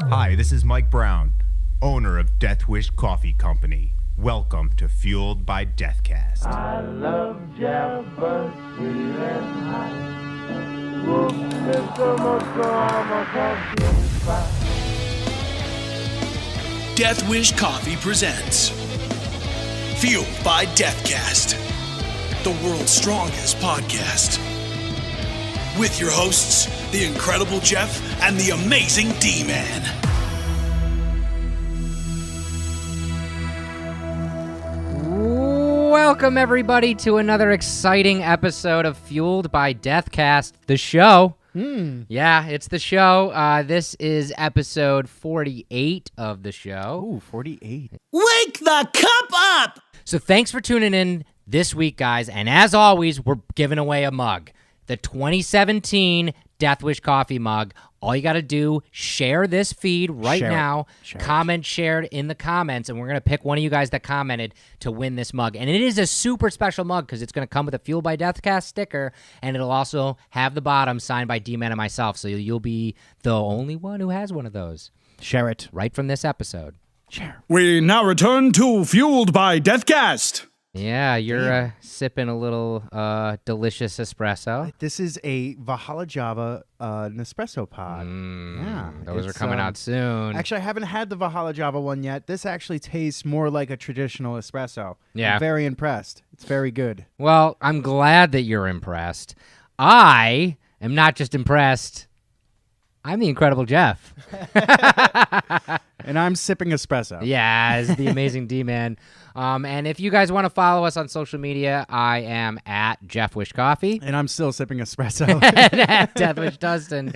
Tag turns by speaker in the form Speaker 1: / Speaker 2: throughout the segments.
Speaker 1: Hi, this is Mike Brown, owner of Death Wish Coffee Company. Welcome to Fueled by Deathcast.
Speaker 2: I love Jeff, but sweet and hot. Whoop, there's so much drama,
Speaker 3: Death Wish Coffee presents Fueled by Deathcast, the world's strongest podcast. With your hosts, the incredible Jeff and the amazing D-Man.
Speaker 4: Welcome, everybody, to another exciting episode of Fueled by Deathcast, the show. Yeah, it's the show. This is episode 48 of the show.
Speaker 5: Ooh, 48.
Speaker 3: Wake the cup up!
Speaker 4: So thanks for tuning in this week, guys. And as always, we're giving away a mug. The 2017 Death Wish Coffee mug. All you got to do, share this feed right now. Comment shared in the comments, and we're going to pick one of you guys that commented to win this mug. And it is a super special mug because it's going to come with a Fueled by Deathcast sticker, and it'll also have the bottom signed by D-Man and myself. So you'll be the only one who has one of those.
Speaker 5: Share it.
Speaker 4: Right from this episode.
Speaker 5: Share.
Speaker 3: We now return to Fueled by Deathcast.
Speaker 4: Yeah, you're sipping a little delicious espresso.
Speaker 5: This is a Valhalla Java Nespresso pod. Yeah,
Speaker 4: Those are coming out soon.
Speaker 5: Actually, I haven't had the Valhalla Java one yet. This actually tastes more like a traditional espresso.
Speaker 4: Yeah.
Speaker 5: I'm very impressed. It's very good.
Speaker 4: Well, I'm glad that you're impressed. I am not just impressed. I'm the incredible Jeff.
Speaker 5: And I'm sipping espresso.
Speaker 4: Yeah, as the amazing D-Man. And if you guys want to follow us on social media, I am at Jeff Wish Coffee.
Speaker 5: And I'm still sipping espresso.
Speaker 4: And at Death Wish Dustin.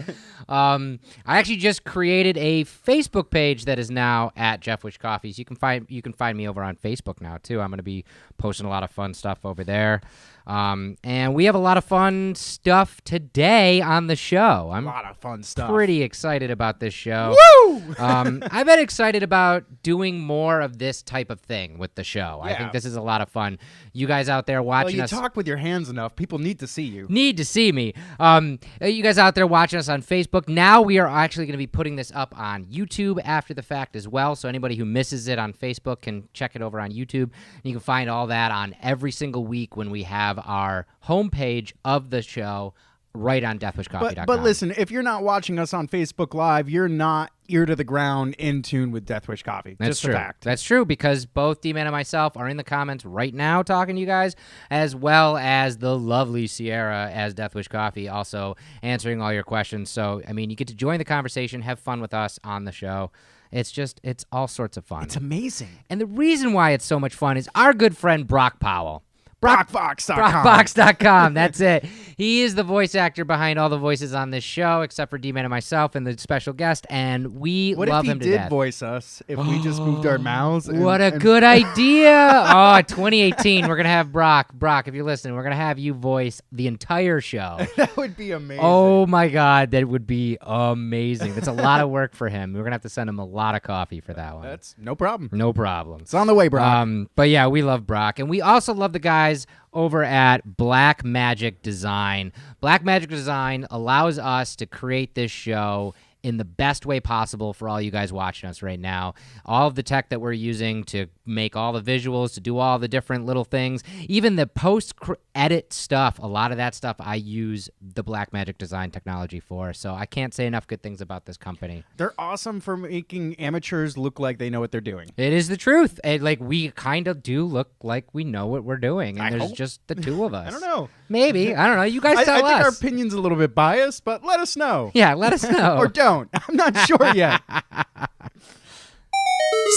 Speaker 4: I actually just created a Facebook page that is now at Jeff Wish Coffee. So you can find me over on Facebook now too. I'm going to be posting a lot of fun stuff over there. And we have a lot of fun stuff today on the show.
Speaker 5: A lot of fun stuff.
Speaker 4: Pretty excited about this show.
Speaker 5: Woo!
Speaker 4: I've been excited about doing more of this type of thing with the show. I
Speaker 5: Yeah.
Speaker 4: think this is a lot of fun. You guys out there
Speaker 5: Well,
Speaker 4: watching
Speaker 5: you
Speaker 4: us
Speaker 5: talk with your hands enough. People need to see you.
Speaker 4: need to see me. You guys out there watching us on Facebook. Now we are actually going to be putting this up on YouTube after the fact as well. So anybody who misses it on Facebook can check it over on YouTube. And you can find all that on every single week when we have our homepage of the show right on deathwishcoffee.com.
Speaker 5: But listen, if you're not watching us on Facebook Live, you're not ear to the ground in tune with Death Wish Coffee.
Speaker 4: That's
Speaker 5: Just
Speaker 4: true.
Speaker 5: a fact.
Speaker 4: That's true because both D-Man and myself are in the comments right now talking to you guys, as well as the lovely Sierra as Death Wish Coffee also answering all your questions. So, I mean, you get to join the conversation, have fun with us on the show. It's all sorts of fun.
Speaker 5: It's amazing.
Speaker 4: And the reason why it's so much fun is our good friend Brock Powell.
Speaker 5: Brockbox.com.
Speaker 4: Brockbox.com. That's it. He is the voice actor behind all the voices on this show, except for D-Man and myself and the special guest, and we
Speaker 5: What
Speaker 4: love
Speaker 5: if he
Speaker 4: him to
Speaker 5: did
Speaker 4: death.
Speaker 5: voice us if we just moved our mouths?
Speaker 4: What a good idea. 2018, we're going to have Brock. Brock, if you're listening, we're going to have you voice the entire show.
Speaker 5: That would be amazing.
Speaker 4: Oh, my God. That would be amazing. That's a lot of work for him. We're going to have to send him a lot of coffee for that one.
Speaker 5: That's no problem.
Speaker 4: No problem.
Speaker 5: It's on the way, Brock.
Speaker 4: But yeah, we love Brock. And we also love the guys over at Black Magic Design. Black Magic Design allows us to create this show in the best way possible for all you guys watching us right now. All of the tech that we're using to make all the visuals, to do all the different little things, even the post-edit stuff, a lot of that stuff I use the Black Magic Design technology for. So I can't say enough good things about this company.
Speaker 5: They're awesome for making amateurs look like they know what they're doing.
Speaker 4: It is the truth. We kind of do look like we know what we're doing, and there's just the two of us.
Speaker 5: I don't know.
Speaker 4: Maybe. I don't know. You guys
Speaker 5: I
Speaker 4: tell
Speaker 5: think our
Speaker 4: us.
Speaker 5: opinion's a little bit biased, but let us know.
Speaker 4: Yeah, let us know.
Speaker 5: Or don't. I'm not sure yet.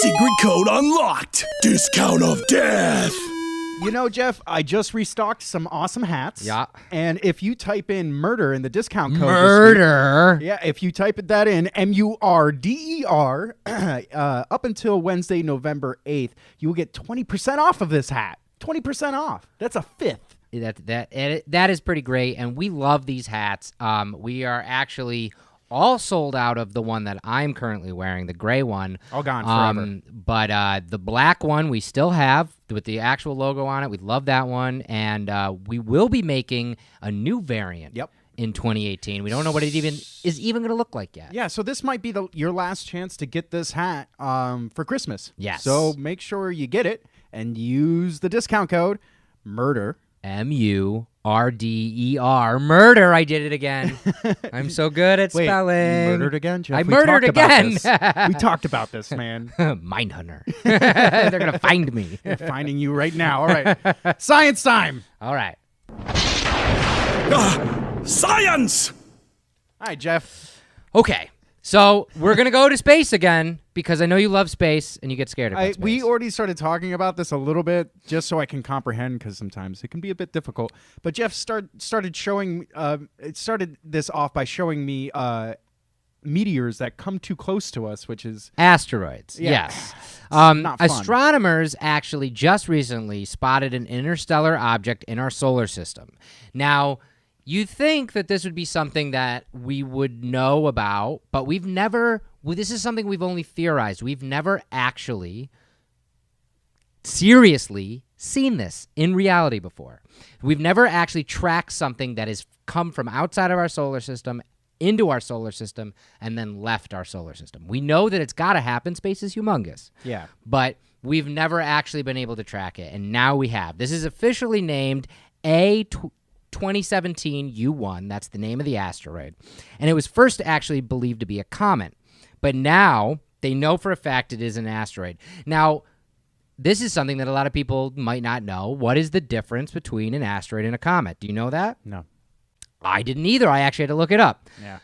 Speaker 3: Secret code unlocked. Discount of death.
Speaker 5: You know, Jeff, I just restocked some awesome hats.
Speaker 4: Yeah.
Speaker 5: And if you type in murder in the discount code.
Speaker 4: Murder.
Speaker 5: Yeah, if you type that in, MURDER, up until Wednesday, November 8th, you will get 20% off of this hat. 20% off. That's a fifth.
Speaker 4: That is pretty great, and we love these hats. We are actually all sold out of the one that I'm currently wearing, the gray one.
Speaker 5: All gone forever.
Speaker 4: But the black one we still have with the actual logo on it. We love that one, and we will be making a new variant.
Speaker 5: Yep.
Speaker 4: in 2018. We don't know what it is even going to look like yet.
Speaker 5: Yeah, so this might be your last chance to get this hat for Christmas.
Speaker 4: Yes.
Speaker 5: So make sure you get it and use the discount code MURDER.
Speaker 4: MURDER. Murder. I did it again. I'm so good at
Speaker 5: Wait,
Speaker 4: spelling.
Speaker 5: you murdered again, Jeff?
Speaker 4: I
Speaker 5: We
Speaker 4: murdered
Speaker 5: talked about
Speaker 4: again.
Speaker 5: this. We talked about this, man.
Speaker 4: Mindhunter. They're going to find me.
Speaker 5: They're finding you right now. All right. Science time.
Speaker 4: All right.
Speaker 3: Science!
Speaker 5: All right, Jeff.
Speaker 4: Okay. So we're going to go to space again because I know you love space and you get scared about space.
Speaker 5: We already started talking about this a little bit just so I can comprehend because sometimes it can be a bit difficult. But Jeff started showing it started this off by showing me meteors that come too close to us, which is
Speaker 4: Asteroids.
Speaker 5: Yeah.
Speaker 4: Yes.
Speaker 5: not fun.
Speaker 4: Astronomers actually just recently spotted an interstellar object in our solar system. Now, you think that this would be something that we would know about, but we've never. This is something we've only theorized. We've never actually seriously seen this in reality before. We've never actually tracked something that has come from outside of our solar system into our solar system and then left our solar system. We know that it's got to happen. Space is humongous.
Speaker 5: Yeah.
Speaker 4: But we've never actually been able to track it, and now we have. This is officially named A2017 U1. That's the name of the asteroid. And it was first actually believed to be a comet. But now they know for a fact it is an asteroid. Now, this is something that a lot of people might not know. What is the difference between an asteroid and a comet? Do you know that?
Speaker 5: no.
Speaker 4: I didn't either. I actually had to look it up.
Speaker 5: Yeah.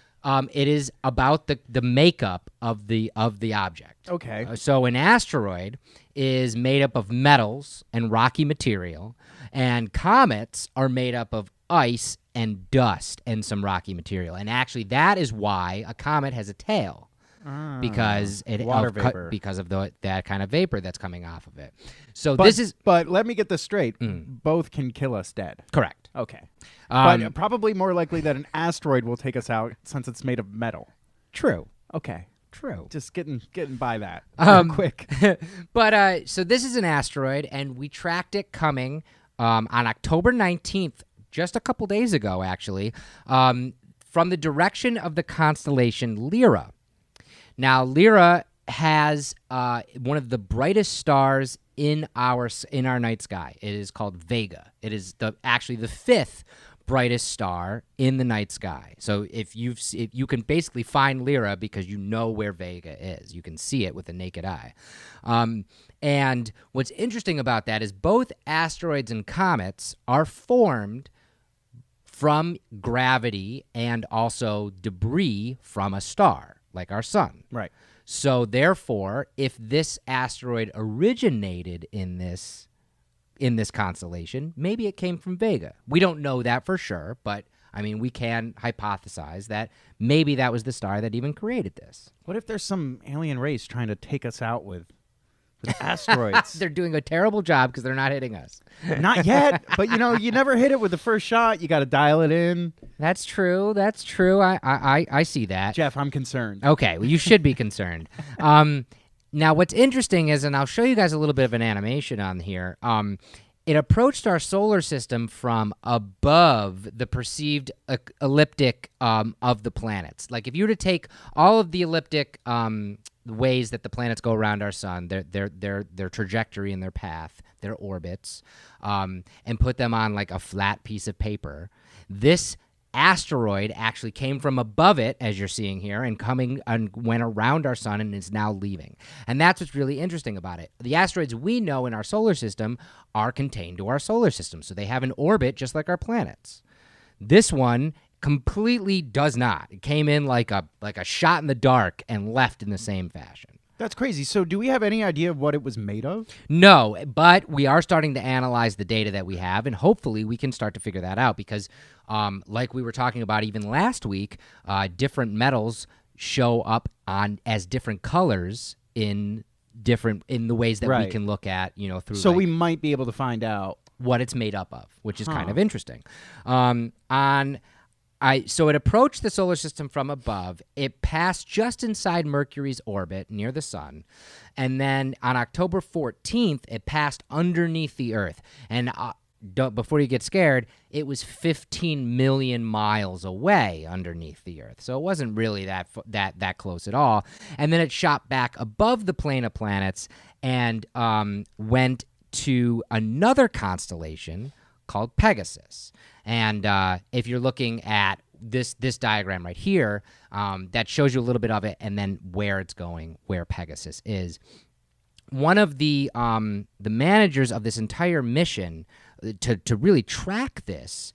Speaker 4: It is about the makeup of the object.
Speaker 5: Okay.
Speaker 4: So an asteroid is made up of metals and rocky material, and comets are made up of ice and dust and some rocky material. And actually, that is why a comet has a tail. Because
Speaker 5: water vapor.
Speaker 4: because of that kind of vapor that's coming off of it. So
Speaker 5: But,
Speaker 4: this is
Speaker 5: but let me get this straight. Both can kill us dead.
Speaker 4: correct.
Speaker 5: Okay.
Speaker 4: Um,
Speaker 5: But probably more likely that an asteroid will take us out since it's made of metal.
Speaker 4: True.
Speaker 5: Okay.
Speaker 4: True.
Speaker 5: Just getting by that real quick.
Speaker 4: But so this is an asteroid, and we tracked it coming on October 19th, just a couple days ago, actually, from the direction of the constellation Lyra. Now, Lyra has one of the brightest stars in our night sky. It is called Vega. It is actually the fifth brightest star in the night sky. So if you can basically find Lyra because you know where Vega is. You can see it with the naked eye. And what's interesting about that is both asteroids and comets are formed from gravity and also debris from a star, like our sun.
Speaker 5: Right.
Speaker 4: So therefore, if this asteroid originated in this constellation, maybe it came from Vega. We don't know that for sure, but I mean, we can hypothesize that maybe that was the star that even created this.
Speaker 5: What if there's some alien race trying to take us out with asteroids?
Speaker 4: They're doing a terrible job because they're not hitting us.
Speaker 5: Not yet, but you never hit it with the first shot. You got to dial it in.
Speaker 4: That's true. That's true. I see that.
Speaker 5: Jeff, I'm concerned.
Speaker 4: Okay, well, you should be concerned. Now, what's interesting is, and I'll show you guys a little bit of an animation on here, it approached our solar system from above the perceived elliptic of the planets. Like, if you were to take all of the elliptic ways that the planets go around our sun, their trajectory and their path, their orbits, and put them on like a flat piece of paper, this asteroid actually came from above it, as you're seeing here, and went around our sun and is now leaving. And that's what's really interesting about it. The asteroids we know in our solar system are contained to our solar system, so they have an orbit just like our planets. This one completely does not. It came in like a shot in the dark and left in the same fashion.
Speaker 5: That's crazy. So do we have any idea of what it was made of?
Speaker 4: No, but we are starting to analyze the data that we have, and hopefully we can start to figure that out because, like we were talking about even last week, different metals show up as different colors in the ways that we
Speaker 5: Right.
Speaker 4: can look at, through.
Speaker 5: So we might be able to find out.
Speaker 4: what it's made up of, which is kind of interesting. So it approached the solar system from above. It passed just inside Mercury's orbit near the sun. And then on October 14th, it passed underneath the Earth. And before you get scared, it was 15 million miles away underneath the Earth. So it wasn't really that close at all. And then it shot back above the plane of planets and went to another constellation called Pegasus. And if you're looking at this diagram right here, that shows you a little bit of it and then where it's going, where Pegasus is. One of the managers of this entire mission to really track this,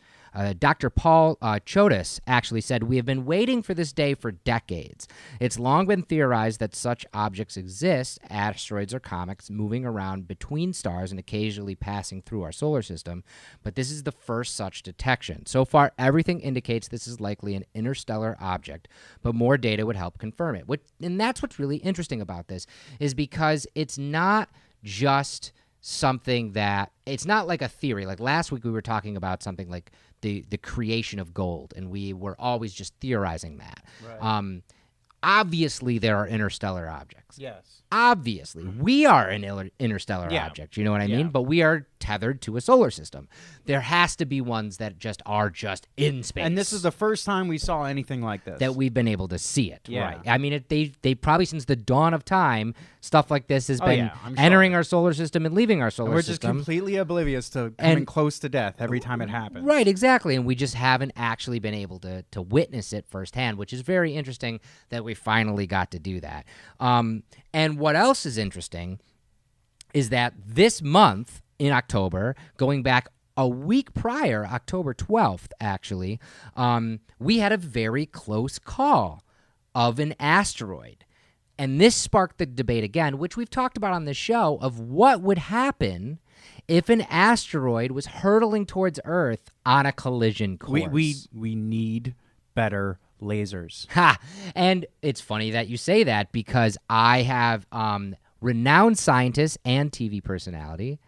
Speaker 4: Dr. Paul Chodas actually said, "We have been waiting for this day for decades. It's long been theorized that such objects exist, asteroids or comets, moving around between stars and occasionally passing through our solar system, but this is the first such detection. So far, everything indicates this is likely an interstellar object, but more data would help confirm it." And that's what's really interesting about this, is because it's not just something that, it's not like a theory. Like last week we were talking about something like the creation of gold, and we were always just theorizing that. Right. Obviously there are interstellar objects.
Speaker 5: Yes.
Speaker 4: Obviously, we are an interstellar object, you know what I mean? But we are tethered to a solar system. There has to be ones that are just in space.
Speaker 5: And this is the first time we saw anything like this.
Speaker 4: That we've been able to see it,
Speaker 5: Yeah.
Speaker 4: right? I mean, they probably, since the dawn of time, stuff like this has been
Speaker 5: I'm sure.
Speaker 4: entering our solar system and leaving our solar
Speaker 5: And we're just
Speaker 4: system.
Speaker 5: completely oblivious to coming close to death every time it happens.
Speaker 4: Right, exactly. And we just haven't actually been able to witness it firsthand, which is very interesting that we finally got to do that. And what else is interesting is that this month in October, going back a week prior, October 12th, actually, we had a very close call of an asteroid. And this sparked the debate again, which we've talked about on this show, of what would happen if an asteroid was hurtling towards Earth on a collision course.
Speaker 5: We need better lasers.
Speaker 4: Ha! And it's funny that you say that, because I have renowned scientist and TV personality,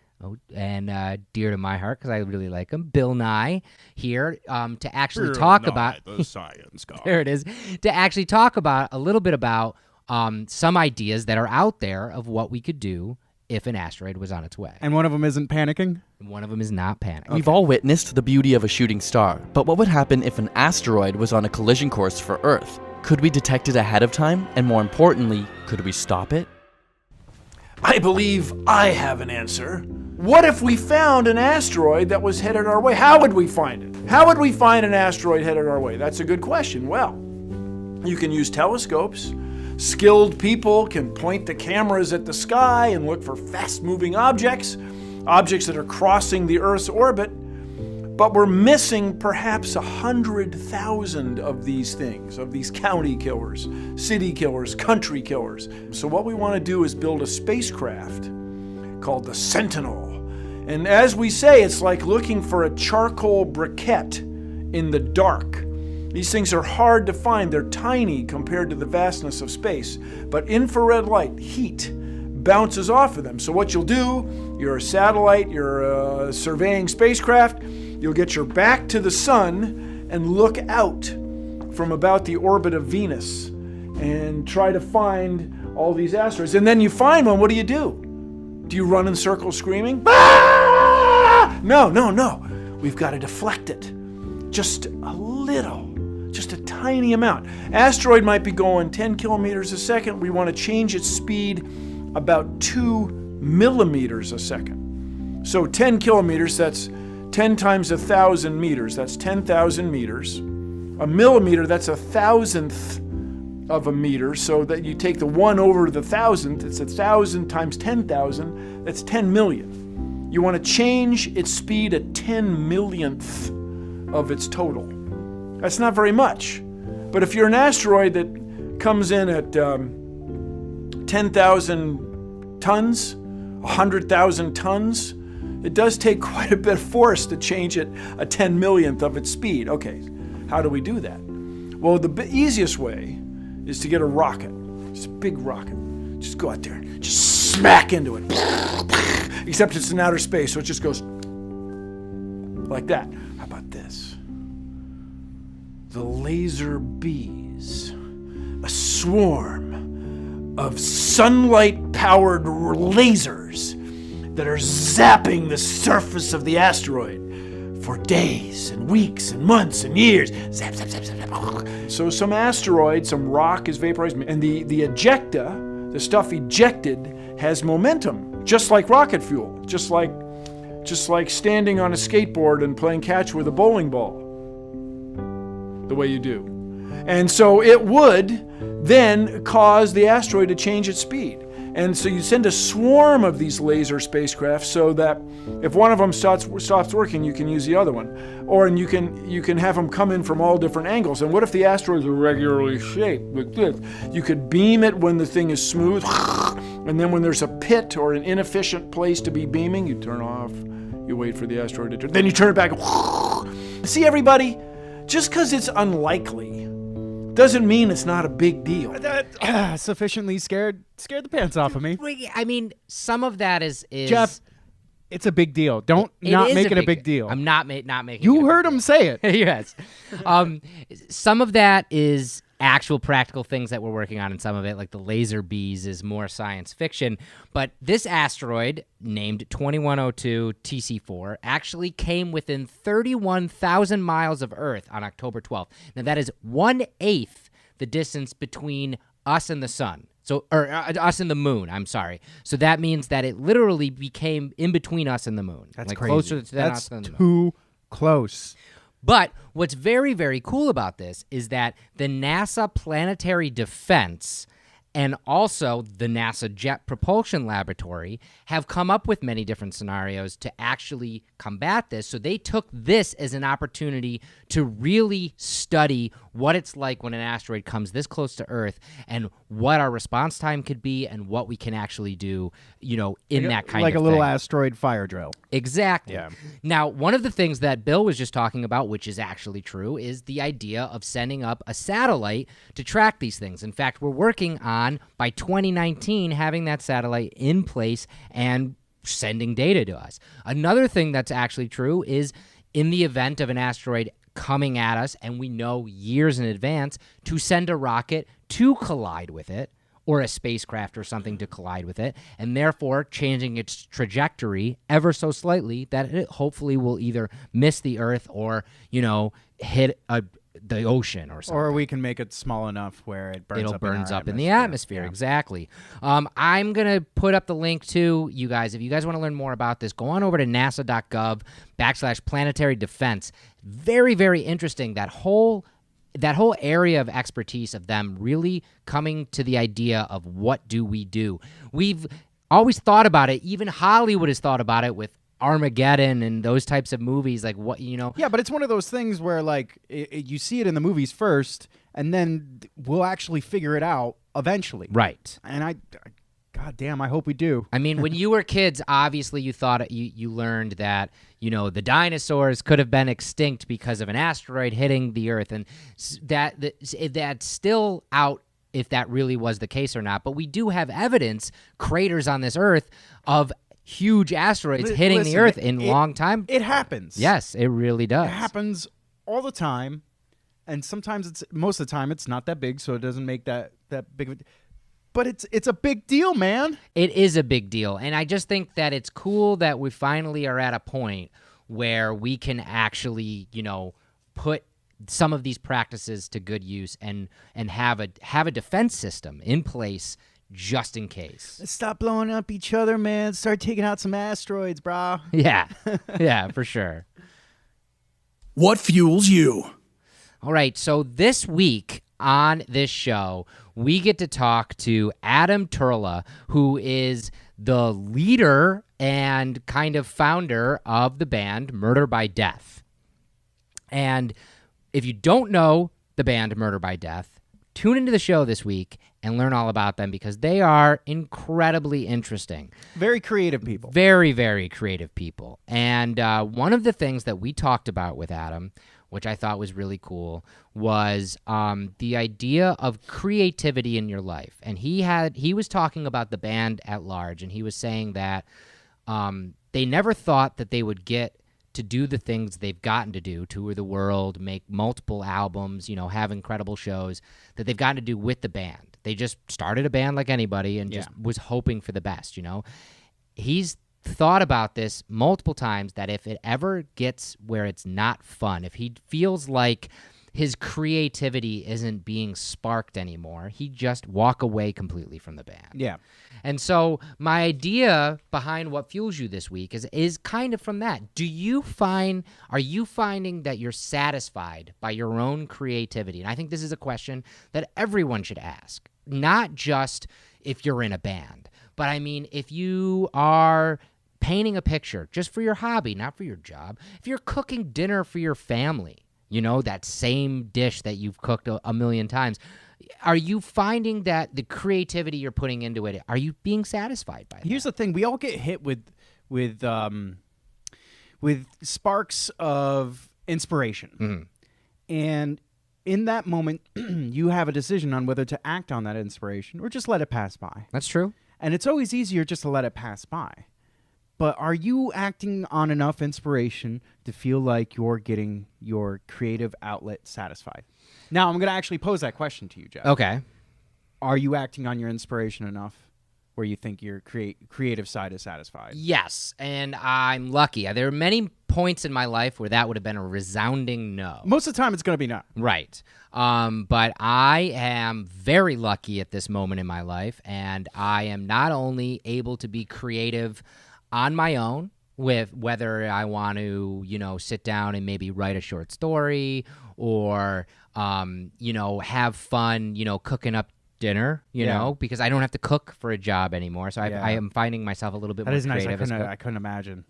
Speaker 4: and dear to my heart because I really like him, Bill Nye, here to actually talk about
Speaker 3: the science guy.
Speaker 4: there it is, to actually talk about a little bit about some ideas that are out there of what we could do if an asteroid was on its way.
Speaker 5: And one of them isn't panicking?
Speaker 4: One of them is not panicking.
Speaker 6: We've all witnessed the beauty of a shooting star, but what would happen if an asteroid was on a collision course for Earth? Could we detect it ahead of time? And more importantly, could we stop it?
Speaker 3: I believe I have an answer. What if we found an asteroid that was headed our way? How would we find it? How would we find an asteroid headed our way? That's a good question. Well, you can use telescopes. Skilled people can point the cameras at the sky and look for fast-moving objects that are crossing the Earth's orbit. But we're missing perhaps 100,000 of these things, of these county killers, city killers, country killers. So what we want to do is build a spacecraft called the Sentinel. And as we say, it's like looking for a charcoal briquette in the dark. These things are hard to find. They're tiny compared to the vastness of space. But infrared light, heat, bounces off of them. So what you'll do, you're a satellite, you're a surveying spacecraft, you'll get your back to the sun and look out from about the orbit of Venus and try to find all these asteroids. And then you find one, what do? Do you run in circles screaming? Ah! No. We've got to deflect it. Just a little. Just a tiny amount. Asteroid might be going 10 kilometers a second. We want to change its speed about 2 millimeters a second. So 10 kilometers, that's 10 times 1,000 meters. That's 10,000 meters. A millimeter, that's 1,000th of a meter. So that you take the 1 over the 1,000th, it's 1,000 times 10,000. That's 10 million. You want to change its speed at 10 millionth of its total. That's not very much. But if you're an asteroid that comes in at 10,000 tons, 100,000 tons, it does take quite a bit of force to change it a 10 millionth of its speed. Okay, how do we do that? Well, the easiest way is to get a rocket, just a big rocket. Just go out there and just smack into it. Except it's in outer space, so it just goes like that. How about this? The laser bees, a swarm of sunlight-powered lasers. that are zapping the surface of the asteroid for days and weeks and months and years. Zap, zap, zap, zap, zap. So some asteroid, some rock is vaporized, and the ejecta, the stuff ejected, has momentum, just like rocket fuel, just like standing on a skateboard and playing catch with a bowling ball, the way you do. And so it would then cause the asteroid to change its speed. And so you send a swarm of these laser spacecraft so that if one of them stops working, you can use the other one. Or and you can have them come in from all different angles. And what if the asteroid is irregularly shaped like this? You could beam it when the thing is smooth, and then when there's a pit or an inefficient place to be beaming, you turn off, you wait for the asteroid to turn, then you turn it back. See, everybody, just because it's unlikely doesn't mean it's not a big deal.
Speaker 5: That sufficiently scared the pants off of me.
Speaker 4: I mean, some of that is
Speaker 5: Jeff, it's a big deal. Don't not make it a big deal.
Speaker 4: I'm not making.
Speaker 5: You heard him say it.
Speaker 4: Yes. Some of that is actual practical things that we're working on, and some of it, like the laser bees, is more science fiction. But this asteroid, named 2102 TC4, actually came within 31,000 miles of Earth on October 12th. Now, that is 1/8 the distance between us and the sun. So, or us and the moon, I'm sorry. So that means that it literally became in between us and the moon.
Speaker 5: That's
Speaker 4: like
Speaker 5: crazy.
Speaker 4: Closer to
Speaker 5: That's
Speaker 4: us than the moon.
Speaker 5: too close.
Speaker 4: But what's very, very cool about this is that the NASA Planetary Defense and also the NASA Jet Propulsion Laboratory have come up with many different scenarios to actually combat this. So they took this as an opportunity to really study what it's like when an asteroid comes this close to Earth and what our response time could be and what we can actually do, in that kind of thing.
Speaker 5: Like a little asteroid fire drill.
Speaker 4: Exactly.
Speaker 5: Yeah.
Speaker 4: Now, one of the things that Bill was just talking about, which is actually true, is the idea of sending up a satellite to track these things. In fact, we're working on, by 2019, having that satellite in place and sending data to us. Another thing that's actually true is in the event of an asteroid coming at us, and we know years in advance, to send a rocket to collide with it, or a spacecraft or something to collide with it, and therefore changing its trajectory ever so slightly that it hopefully will either miss the Earth or, hit the ocean or something.
Speaker 5: Or we can make it small enough where it burns
Speaker 4: up in the atmosphere.
Speaker 5: Yeah.
Speaker 4: Exactly. I'm going to put up the link to you guys. If you guys want to learn more about this, go on over to nasa.gov/planetary defense. Very, very interesting. That whole area of expertise of them really coming to the idea of what do we do. We've always thought about it. Even Hollywood has thought about it with Armageddon and those types of movies, like what.
Speaker 5: Yeah, but it's one of those things where you see it in the movies first, and then we'll actually figure it out eventually.
Speaker 4: Right.
Speaker 5: And God damn, I hope we do.
Speaker 4: I mean, when you were kids, obviously you thought you learned that the dinosaurs could have been extinct because of an asteroid hitting the Earth, and that's still out if that really was the case or not. But we do have evidence, craters on this Earth, of huge asteroids hitting the Earth in long time.
Speaker 5: It happens.
Speaker 4: Yes, it really does.
Speaker 5: It happens all the time, and sometimes most of the time it's not that big, so it doesn't make that big of a. But it's a big deal, man.
Speaker 4: It is a big deal, and I just think that it's cool that we finally are at a point where we can actually, put some of these practices to good use and have a defense system in place just in case.
Speaker 5: Let's stop blowing up each other, man. Start taking out some asteroids, brah.
Speaker 4: Yeah, yeah, for sure.
Speaker 3: What fuels you?
Speaker 4: All right, so this week on this show, we get to talk to Adam Turla, who is the leader and kind of founder of the band Murder by Death. And if you don't know the band Murder by Death, tune into the show this week and learn all about them because they are incredibly interesting.
Speaker 5: Very creative people.
Speaker 4: Very, very creative people. And one of the things that we talked about with Adam, which I thought was really cool, was the idea of creativity in your life. And he was talking about the band at large, and he was saying that they never thought that they would get to do the things they've gotten to do, tour the world, make multiple albums, have incredible shows that they've gotten to do with the band. They just started a band like anybody and just was hoping for the best, He's thought about this multiple times, that if it ever gets where it's not fun, if he feels like his creativity isn't being sparked anymore, he'd just walk away completely from the band.
Speaker 5: Yeah.
Speaker 4: And so my idea behind What Fuels You this week is kind of from that. Are you finding that you're satisfied by your own creativity? And I think this is a question that everyone should ask, not just if you're in a band, but I mean, if you are painting a picture just for your hobby, not for your job, if you're cooking dinner for your family, that same dish that you've cooked a million times, are you finding that the creativity you're putting into it, are you being satisfied by it?
Speaker 5: Here's the thing: we all get hit with sparks of inspiration, and in that moment, you have a decision on whether to act on that inspiration or just let it pass by.
Speaker 4: That's true.
Speaker 5: And it's always easier just to let it pass by. But are you acting on enough inspiration to feel like you're getting your creative outlet satisfied? Now, I'm going to actually pose that question to you, Jeff.
Speaker 4: Okay.
Speaker 5: Are you acting on your inspiration enough where you think your creative side is satisfied?
Speaker 4: Yes, and I'm lucky. There are many points in my life where that would have been a resounding no.
Speaker 5: Most of the time, it's going to be no.
Speaker 4: Right. But I am very lucky at this moment in my life, and I am not only able to be creative on my own with whether I want to, sit down and maybe write a short story or, have fun, cooking up dinner, because I don't have to cook for a job anymore. So I am finding myself a little bit more creative.
Speaker 5: That is nice. I couldn't imagine.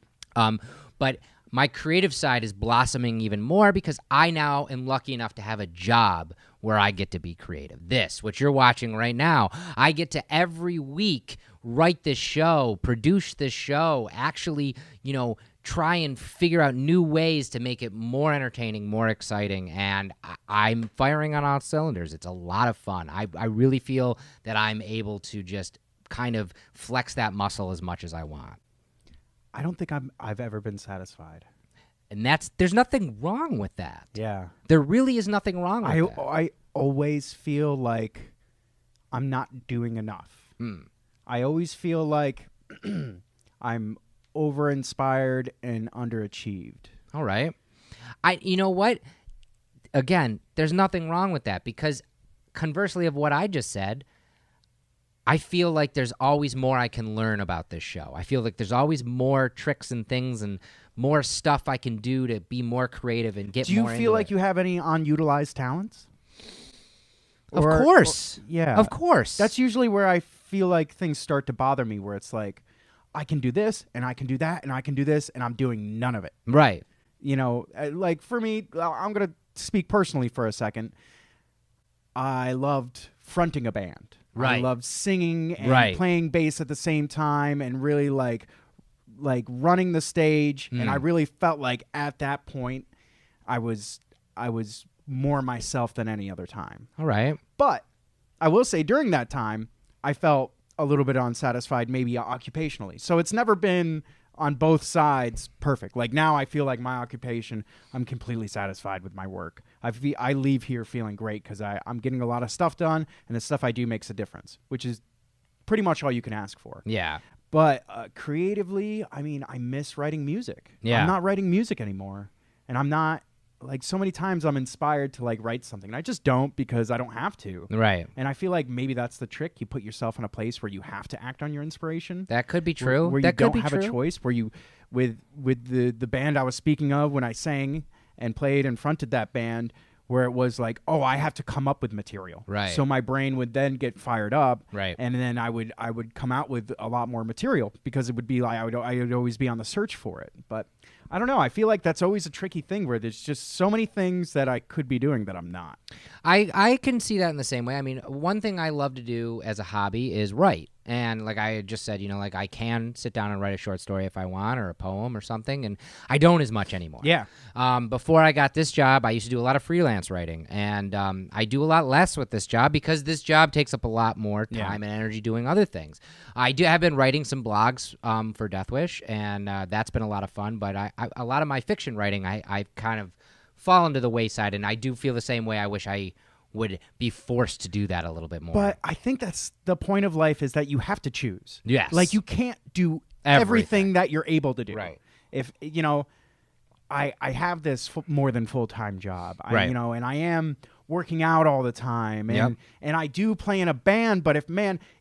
Speaker 4: But my creative side is blossoming even more because I now am lucky enough to have a job where I get to be creative. This, what you're watching right now, I get to every week write this show, produce this show, actually, try and figure out new ways to make it more entertaining, more exciting, and I'm firing on all cylinders. It's a lot of fun. I really feel that I'm able to just kind of flex that muscle as much as I want.
Speaker 5: I don't think I've ever been satisfied.
Speaker 4: And there's nothing wrong with that.
Speaker 5: Yeah.
Speaker 4: There really is nothing wrong with that.
Speaker 5: I always feel like I'm not doing enough. I always feel like I'm over-inspired and underachieved.
Speaker 4: All right. You know what? Again, there's nothing wrong with that because conversely of what I just said, I feel like there's always more I can learn about this show. I feel like there's always more tricks and things and more stuff I can do to be more creative and get more into it.
Speaker 5: Do you feel like you have any unutilized talents?
Speaker 4: Of course.
Speaker 5: Yeah.
Speaker 4: Of course.
Speaker 5: That's usually where I feel like things start to bother me, where it's like, I can do this, and I can do that, and I can do this, and I'm doing none of it.
Speaker 4: Right.
Speaker 5: Like for me, I'm going to speak personally for a second. I loved fronting a band.
Speaker 4: Right.
Speaker 5: I loved singing and playing bass at the same time and really like running the stage. And I really felt like at that point I was more myself than any other time.
Speaker 4: All right.
Speaker 5: But I will say during that time, I felt a little bit unsatisfied, maybe occupationally. So it's never been on both sides perfect. Like now I feel like my occupation, I'm completely satisfied with my work. I leave here feeling great because I'm getting a lot of stuff done, and the stuff I do makes a difference, which is pretty much all you can ask for.
Speaker 4: Yeah.
Speaker 5: But creatively, I mean, I miss writing music.
Speaker 4: Yeah.
Speaker 5: I'm not writing music anymore, and I'm not, like, so many times I'm inspired to, like, write something, and I just don't because I don't have to.
Speaker 4: Right.
Speaker 5: And I feel like maybe that's the trick. You put yourself in a place where you have to act on your inspiration.
Speaker 4: That could be true.
Speaker 5: Where you
Speaker 4: that
Speaker 5: don't
Speaker 4: could be
Speaker 5: have
Speaker 4: true.
Speaker 5: a choice, where you, with the band I was speaking of when I sang and played and fronted that band, where it was like, oh, I have to come up with material.
Speaker 4: Right.
Speaker 5: So my brain would then get fired up.
Speaker 4: Right.
Speaker 5: And then I would come out with a lot more material because it would be like I would always be on the search for it. But I don't know. I feel like that's always a tricky thing where there's just so many things that I could be doing that I'm not.
Speaker 4: I can see that in the same way. I mean, one thing I love to do as a hobby is write. And like I just said, like I can sit down and write a short story if I want, or a poem or something, and I don't as much anymore.
Speaker 5: Yeah.
Speaker 4: Before I got this job, I used to do a lot of freelance writing, and I do a lot less with this job because this job takes up a lot more time and energy doing other things. I have been writing some blogs for Death Wish, and that's been a lot of fun, but a lot of my fiction writing, I've kind of fallen to the wayside, and I do feel the same way. I wish I would be forced to do that a little bit more.
Speaker 5: But I think that's the point of life, is that you have to choose.
Speaker 4: Yes.
Speaker 5: Like you can't do everything that you're able to do.
Speaker 4: Right.
Speaker 5: If you know, I have this more than full-time job.
Speaker 4: Right.
Speaker 5: You know, and I am working out all the time, and and I do play in a band. But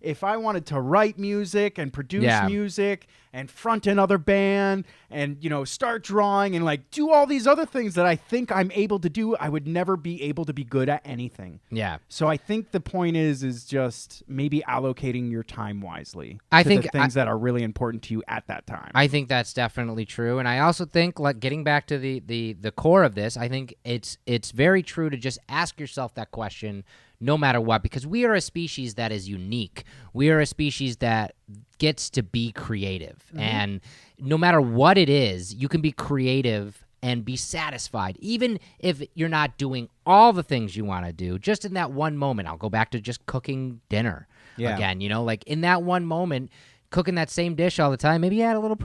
Speaker 5: if I wanted to write music and produce music and front another band and start drawing and like do all these other things that I think I'm able to do, I would never be able to be good at anything.
Speaker 4: Yeah.
Speaker 5: So I think the point is just maybe allocating your time wisely.
Speaker 4: I
Speaker 5: to
Speaker 4: think
Speaker 5: the things that are really important to you at that time.
Speaker 4: I think that's definitely true, and I also think, like, getting back to the core of this, I think it's very true to just ask yourself that question no matter what, because we are a species that is unique. We are a species that gets to be creative, and no matter what it is, you can be creative and be satisfied, even if you're not doing all the things you want to do. Just in that one moment, I'll go back to just cooking dinner again. Like in that one moment, cooking that same dish all the time. Maybe add a little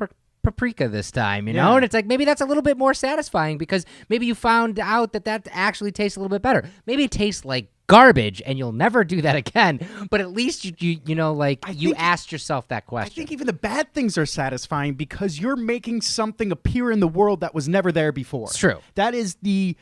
Speaker 4: paprika this time, and it's like maybe that's a little bit more satisfying because maybe you found out that actually tastes a little bit better. Maybe it tastes like garbage and you'll never do that again, but at least you asked yourself that question.
Speaker 5: I think even the bad things are satisfying because you're making something appear in the world that was never there before.
Speaker 4: It's true.
Speaker 5: That is the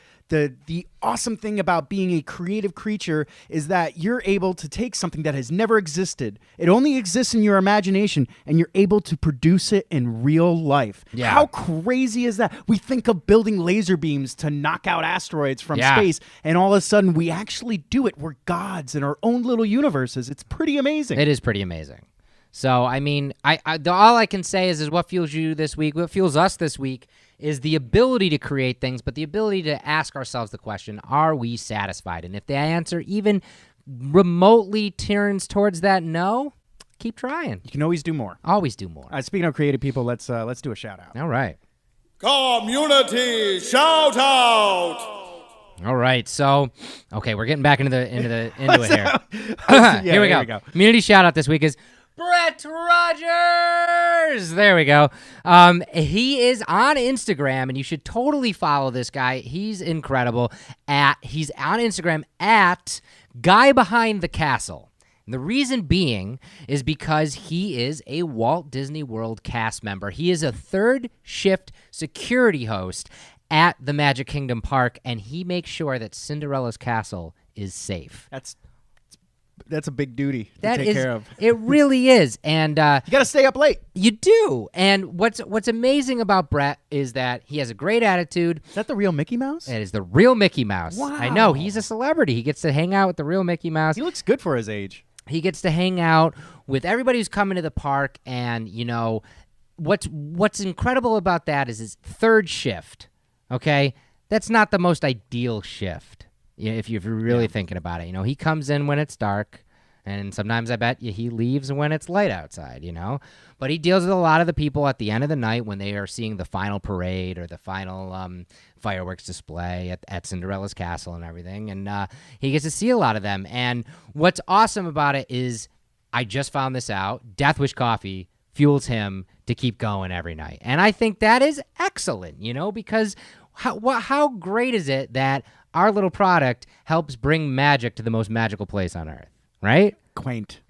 Speaker 5: awesome thing about being a creative creature, is that you're able to take something that has never existed. It only exists in your imagination, and you're able to produce it in real life.
Speaker 4: Yeah.
Speaker 5: How crazy is that? We think of building laser beams to knock out asteroids from space, and all of a sudden we actually do it. We're gods in our own little universes. It's pretty amazing.
Speaker 4: It is pretty amazing. So, I mean, all I can say is what fuels you this week, what fuels us this week, is the ability to create things, but the ability to ask ourselves the question, are we satisfied? And if the answer even remotely turns towards that no, keep trying.
Speaker 5: You can always do more.
Speaker 4: Always do more.
Speaker 5: Speaking of creative people, let's do a shout out.
Speaker 4: All right.
Speaker 7: Community shout out.
Speaker 4: All right. So, okay, we're getting back into it here. Here we go. Community shout out this week is Brett Rogers. There we go. He is on Instagram, and you should totally follow this guy. He's incredible. He's on Instagram at Guy Behind the Castle. And the reason being is because he is a Walt Disney World cast member. He is a third shift security host at the Magic Kingdom Park, and he makes sure that Cinderella's castle is safe.
Speaker 5: That's a big duty to take care of.
Speaker 4: It really is. And
Speaker 5: you got to stay up late.
Speaker 4: You do. And what's amazing about Brett is that he has a great attitude.
Speaker 5: Is that the real Mickey Mouse?
Speaker 4: It is the real Mickey Mouse.
Speaker 5: Wow.
Speaker 4: I know. He's a celebrity. He gets to hang out with the real Mickey Mouse.
Speaker 5: He looks good for his age.
Speaker 4: He gets to hang out with everybody who's coming to the park. And, what's incredible about that is his third shift. Okay? That's not the most ideal shift. If you're really thinking about it, he comes in when it's dark, and sometimes I bet he leaves when it's light outside, But he deals with a lot of the people at the end of the night when they are seeing the final parade or the final fireworks display at Cinderella's castle and everything, and he gets to see a lot of them. And what's awesome about it is, I just found this out, Death Wish Coffee fuels him to keep going every night. And I think that is excellent, because how great is it that our little product helps bring magic to the most magical place on Earth, right?
Speaker 5: Quaint.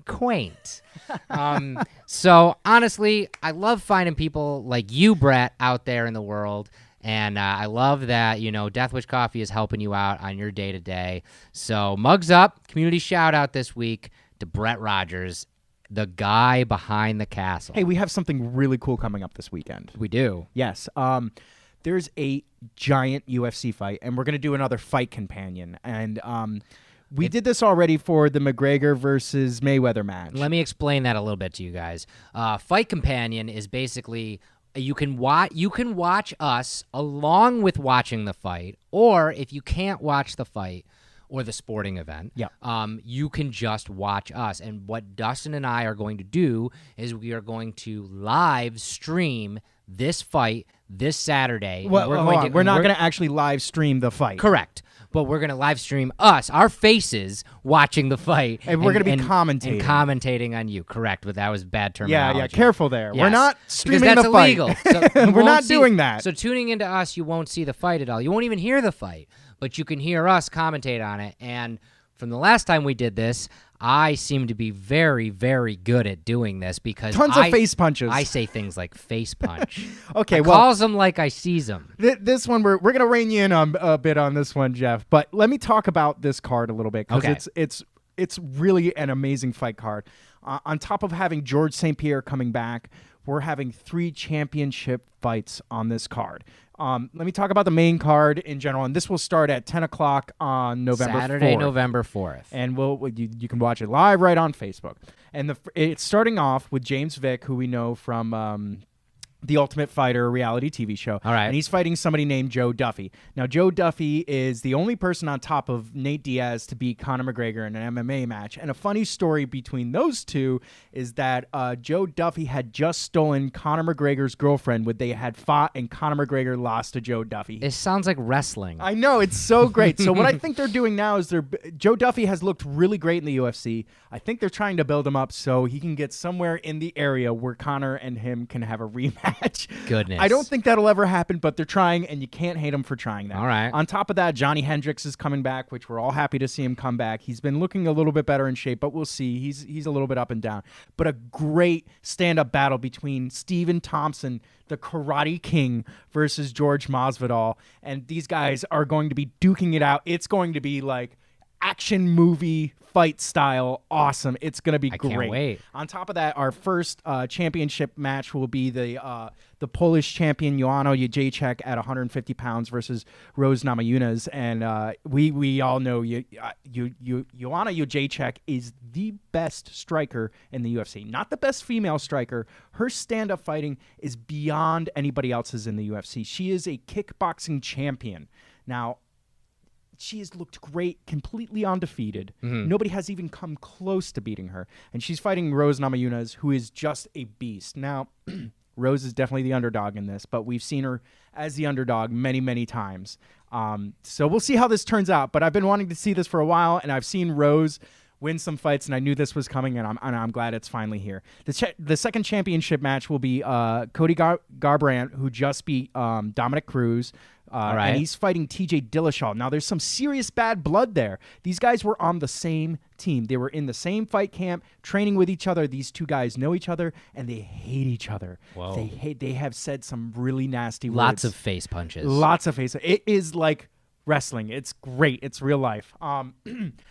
Speaker 4: So honestly, I love finding people like you, Brett, out there in the world. And I love that, Death Wish Coffee is helping you out on your day-to-day. So mugs up, community shout-out this week to Brett Rogers, the guy behind the castle.
Speaker 5: Hey, we have something really cool coming up this weekend.
Speaker 4: We do.
Speaker 5: Yes. There's a giant UFC fight, and we're going to do another fight companion. And we did this already for the McGregor versus Mayweather match.
Speaker 4: Let me explain that a little bit to you guys. Fight companion is basically you can watch us along with watching the fight, or if you can't watch the fight or the sporting event, you can just watch us. And what Dustin and I are going to do is we are going to live stream this fight this Saturday.
Speaker 5: Well, we're not going to actually live stream the fight.
Speaker 4: Correct. But we're going to live stream our faces watching the fight.
Speaker 5: And we're going to be commentating.
Speaker 4: And commentating on you. Correct. But that was bad terminology.
Speaker 5: Yeah, careful there.
Speaker 4: Yes.
Speaker 5: We're not streaming
Speaker 4: that's
Speaker 5: the fight.
Speaker 4: illegal. So
Speaker 5: we're not doing that.
Speaker 4: So tuning into us, you won't see the fight at all. You won't even hear the fight. But you can hear us commentate on it. And from the last time we did this, I seem to be very, very good at doing this because
Speaker 5: Tons of face punches.
Speaker 4: I say things like face punch.
Speaker 5: Okay,
Speaker 4: I
Speaker 5: well,
Speaker 4: calls them like I sees them.
Speaker 5: This one we're gonna rein you in on a bit on this one, Jeff. But let me talk about this card a little bit because
Speaker 4: Okay.
Speaker 5: it's really an amazing fight card. On top of having George St. Pierre coming back, we're having 3 championship fights on this card. Let me talk about the main card in general, and this will start at 10 o'clock on November 4th.
Speaker 4: Saturday, November 4th.
Speaker 5: And you can watch it live right on Facebook. And it's starting off with James Vick, who we know from The Ultimate Fighter reality TV show.
Speaker 4: All right.
Speaker 5: And he's fighting somebody named Joe Duffy. Now, Joe Duffy is the only person on top of Nate Diaz to beat Conor McGregor in an MMA match. And a funny story between those two is that Joe Duffy had just stolen Conor McGregor's girlfriend when they had fought, and Conor McGregor lost to Joe Duffy.
Speaker 4: It sounds like wrestling.
Speaker 5: I know, it's so great. So what I think they're doing now is Joe Duffy has looked really great in the UFC. I think they're trying to build him up so he can get somewhere in the area where Conor and him can have a rematch.
Speaker 4: Goodness.
Speaker 5: I don't think that'll ever happen, but they're trying, and you can't hate them for trying that.
Speaker 4: All right.
Speaker 5: On top of that, Johny Hendricks is coming back, which we're all happy to see him come back. He's been looking a little bit better in shape, but we'll see. He's a little bit up and down. But a great stand-up battle between Stephen Thompson, the Karate King, versus George Masvidal, and these guys are going to be duking it out. It's going to be like action movie fight style awesome. It's going to be great.
Speaker 4: Can't wait.
Speaker 5: On top of that, our first championship match will be the Polish champion Joanna Jędrzejczyk at 150 pounds versus Rose Namajunas, and we all know Joanna Jędrzejczyk is the best striker in the UFC. Not the best female striker. Her stand-up fighting is beyond anybody else's in the UFC. She is a kickboxing champion. Now, she has looked great, completely undefeated.
Speaker 4: Mm-hmm.
Speaker 5: Nobody has even come close to beating her. And she's fighting Rose Namajunas, who is just a beast. Now, Rose is definitely the underdog in this, but we've seen her as the underdog many, many times. So we'll see how this turns out. But I've been wanting to see this for a while, and I've seen Rose win some fights, and I knew this was coming, and I'm glad it's finally here. The second championship match will be Cody Garbrandt, who just beat Dominic Cruz.
Speaker 4: right.
Speaker 5: And he's fighting TJ Dillashaw. Now, there's some serious bad blood there. These guys were on the same team. They were in the same fight camp, training with each other. These two guys know each other, and they hate each other.
Speaker 4: Whoa.
Speaker 5: They have said some really nasty words.
Speaker 4: Lots of face punches.
Speaker 5: Lots of face. It is like wrestling. It's great. It's real life. And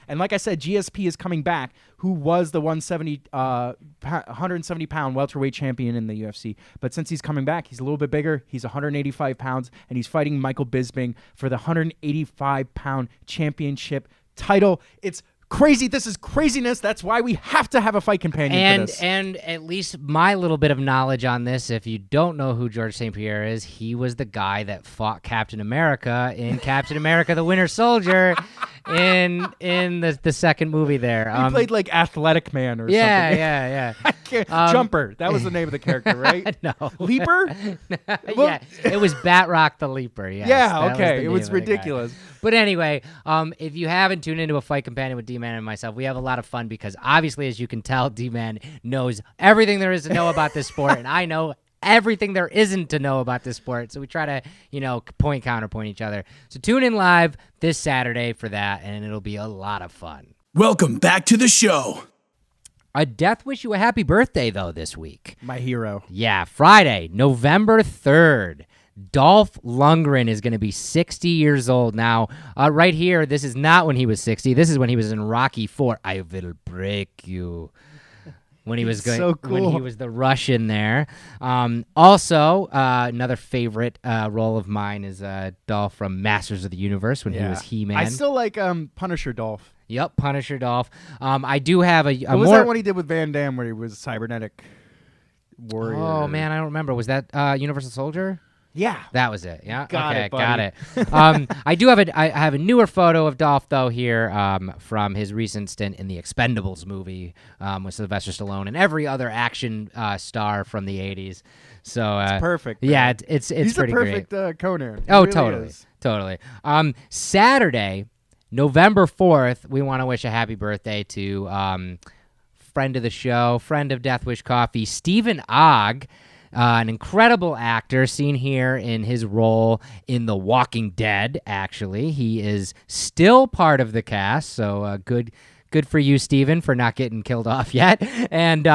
Speaker 5: like I said, GSP is coming back, who was the 170-pound welterweight champion in the UFC. But since he's coming back, he's a little bit bigger. He's 185 pounds, and he's fighting Michael Bisping for the 185-pound championship title. It's crazy. This is craziness. That's why we have to have a fight companion for this.
Speaker 4: And at least my little bit of knowledge on this, if you don't know who George St. Pierre is, he was the guy that fought Captain America in Captain America the Winter Soldier in the second movie there.
Speaker 5: He played like Athletic Man or something.
Speaker 4: Yeah.
Speaker 5: Jumper. That was the name of the character, right?
Speaker 4: No.
Speaker 5: Leaper?
Speaker 4: Yeah, it was Batrock the Leaper. Yes,
Speaker 5: Yeah,
Speaker 4: that was
Speaker 5: okay.
Speaker 4: the
Speaker 5: It
Speaker 4: name
Speaker 5: was
Speaker 4: of the guy.
Speaker 5: ridiculous.
Speaker 4: But anyway, if you haven't tuned into a fight companion with D-Man and myself, we have a lot of fun because obviously, as you can tell, D-Man knows everything there is to know about this sport, and I know everything there isn't to know about this sport. So we try to, counterpoint each other. So tune in live this Saturday for that, and it'll be a lot of fun.
Speaker 8: Welcome back to the show.
Speaker 4: A death wish you a happy birthday, though, this week.
Speaker 5: My hero.
Speaker 4: Yeah, Friday, November 3rd. Dolph Lundgren is going to be 60 years old now. Right here, this is not when he was 60. This is when he was in Rocky IV. I will break you. When he was going,
Speaker 5: so cool.
Speaker 4: when he was the Russian there. Also, another favorite role of mine is Dolph from Masters of the Universe when he was He-Man.
Speaker 5: I still like Punisher Dolph.
Speaker 4: Yep, Punisher Dolph. I do have a
Speaker 5: What was
Speaker 4: more.
Speaker 5: that one he did with Van Damme where he was a cybernetic warrior?
Speaker 4: Oh man, I don't remember. Was that Universal Soldier?
Speaker 5: Yeah.
Speaker 4: That was it. Yeah.
Speaker 5: Got
Speaker 4: okay,
Speaker 5: it, buddy.
Speaker 4: got it. I do have I have a newer photo of Dolph though here from his recent stint in the Expendables movie with Sylvester Stallone and every other action star from the 80s. So
Speaker 5: It's perfect.
Speaker 4: Yeah,
Speaker 5: man.
Speaker 4: it's
Speaker 5: He's
Speaker 4: pretty
Speaker 5: a perfect
Speaker 4: great.
Speaker 5: Conan. He
Speaker 4: Oh,
Speaker 5: really
Speaker 4: totally.
Speaker 5: is.
Speaker 4: Totally. Saturday, November 4th, we want to wish a happy birthday to friend of the show, friend of Death Wish Coffee, Stephen Ogg. An incredible actor seen here in his role in The Walking Dead, actually. He is still part of the cast, so good Good for you, Steven, for not getting killed off yet. And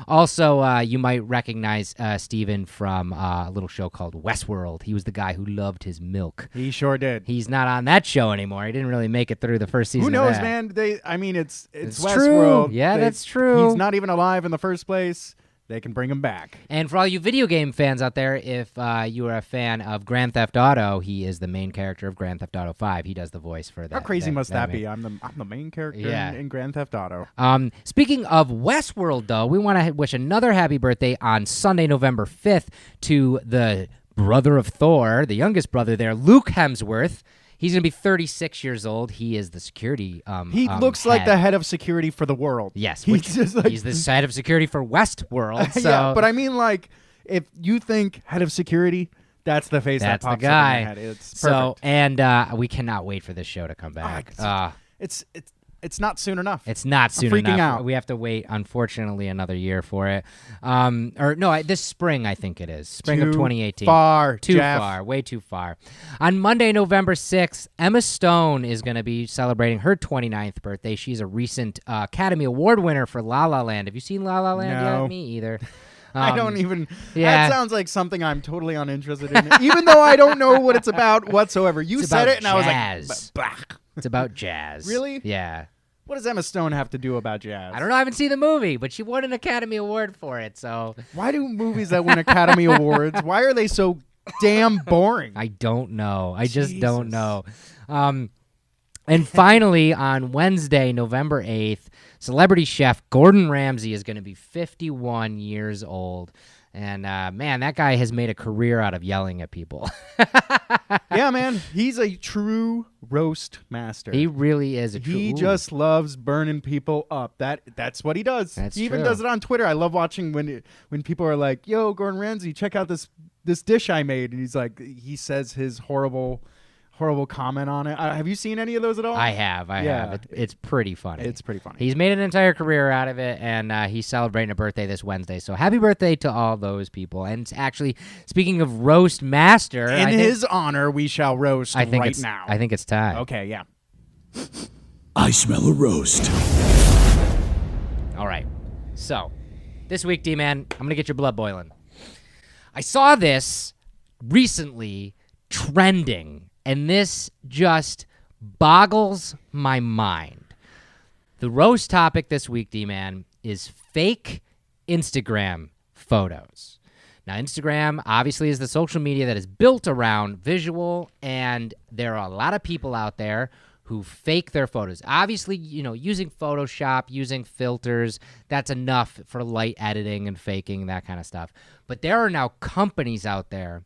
Speaker 4: also, you might recognize Steven from a little show called Westworld. He was the guy who loved his milk.
Speaker 5: He sure did.
Speaker 4: He's not on that show anymore. He didn't really make it through the first season.
Speaker 5: Who knows,
Speaker 4: of that.
Speaker 5: man? It's
Speaker 4: true.
Speaker 5: Westworld.
Speaker 4: Yeah, that's true.
Speaker 5: He's not even alive in the first place. They can bring him back.
Speaker 4: And for all you video game fans out there, if you are a fan of Grand Theft Auto, he is the main character of Grand Theft Auto 5. He does the voice for that.
Speaker 5: How crazy must that be?
Speaker 4: man.
Speaker 5: I'm the main character
Speaker 4: Yeah.
Speaker 5: in Grand Theft Auto.
Speaker 4: Speaking of Westworld, though, we want to wish another happy birthday on Sunday, November 5th to the brother of Thor, the youngest brother there, Luke Hemsworth. He's going to be 36 years old. He is the security
Speaker 5: He looks like the head of security for the world.
Speaker 4: Yes,
Speaker 5: he's just like
Speaker 4: he's the head of security for Westworld. So
Speaker 5: yeah, but I mean, like, if you think head of security, that's the face
Speaker 4: that's
Speaker 5: that pops
Speaker 4: the guy.
Speaker 5: up in my head. It's
Speaker 4: so,
Speaker 5: perfect.
Speaker 4: and we cannot wait for this show to come back.
Speaker 5: It's not soon enough.
Speaker 4: It's not soon
Speaker 5: I'm freaking
Speaker 4: enough.
Speaker 5: out.
Speaker 4: We have to wait, unfortunately, another year for it. This spring, I think it is. Spring of
Speaker 5: Too
Speaker 4: 2018.
Speaker 5: far,
Speaker 4: Too
Speaker 5: Jeff.
Speaker 4: far. Way too far. On Monday, November 6th, Emma Stone is going to be celebrating her 29th birthday. She's a recent Academy Award winner for La La Land. Have you seen La La Land
Speaker 5: No.
Speaker 4: yet? Me either.
Speaker 5: I don't even.
Speaker 4: yeah.
Speaker 5: That sounds like something I'm totally uninterested in, even though I don't know what it's about whatsoever. You
Speaker 4: It's
Speaker 5: said
Speaker 4: about
Speaker 5: it, and I was
Speaker 4: jazz.
Speaker 5: like, bah.
Speaker 4: It's about jazz.
Speaker 5: Really?
Speaker 4: Yeah.
Speaker 5: What does Emma Stone have to do about jazz?
Speaker 4: I don't know. I haven't seen the movie, but she won an Academy Award for it, so
Speaker 5: Why do movies that win Academy Awards, why are they so damn boring?
Speaker 4: I don't know. I just don't
Speaker 5: Jesus.
Speaker 4: know. And finally, on Wednesday, November 8th, celebrity chef Gordon Ramsay is going to be 51 years old. And, man, that guy has made a career out of yelling at people.
Speaker 5: Yeah, man. He's a true roast master.
Speaker 4: He really is a true...
Speaker 5: He just loves burning people up. That's what he does.
Speaker 4: That's
Speaker 5: he even
Speaker 4: true.
Speaker 5: does it on Twitter. I love watching when people are like, "Yo, Gordon Ramsay, check out this dish I made," and he says his horrible comment on it. Have you seen any of those at all?
Speaker 4: I have.
Speaker 5: Yeah.
Speaker 4: It's pretty funny.
Speaker 5: It's pretty funny.
Speaker 4: He's made an entire career out of it, and he's celebrating a birthday this Wednesday. So happy birthday to all those people. And actually, speaking of roast master,
Speaker 5: In his honor, we shall roast
Speaker 4: I think
Speaker 5: right
Speaker 4: it's,
Speaker 5: now.
Speaker 4: I think it's time.
Speaker 5: Okay, yeah.
Speaker 8: I smell a roast.
Speaker 4: All right. So, this week, D-Man, I'm going to get your blood boiling. I saw this recently trending, and this just boggles my mind. The roast topic this week, D-Man, is fake Instagram photos. Now, Instagram obviously is the social media that is built around visual, and there are a lot of people out there who fake their photos. Obviously, using Photoshop, using filters, that's enough for light editing and faking, that kind of stuff. But there are now companies out there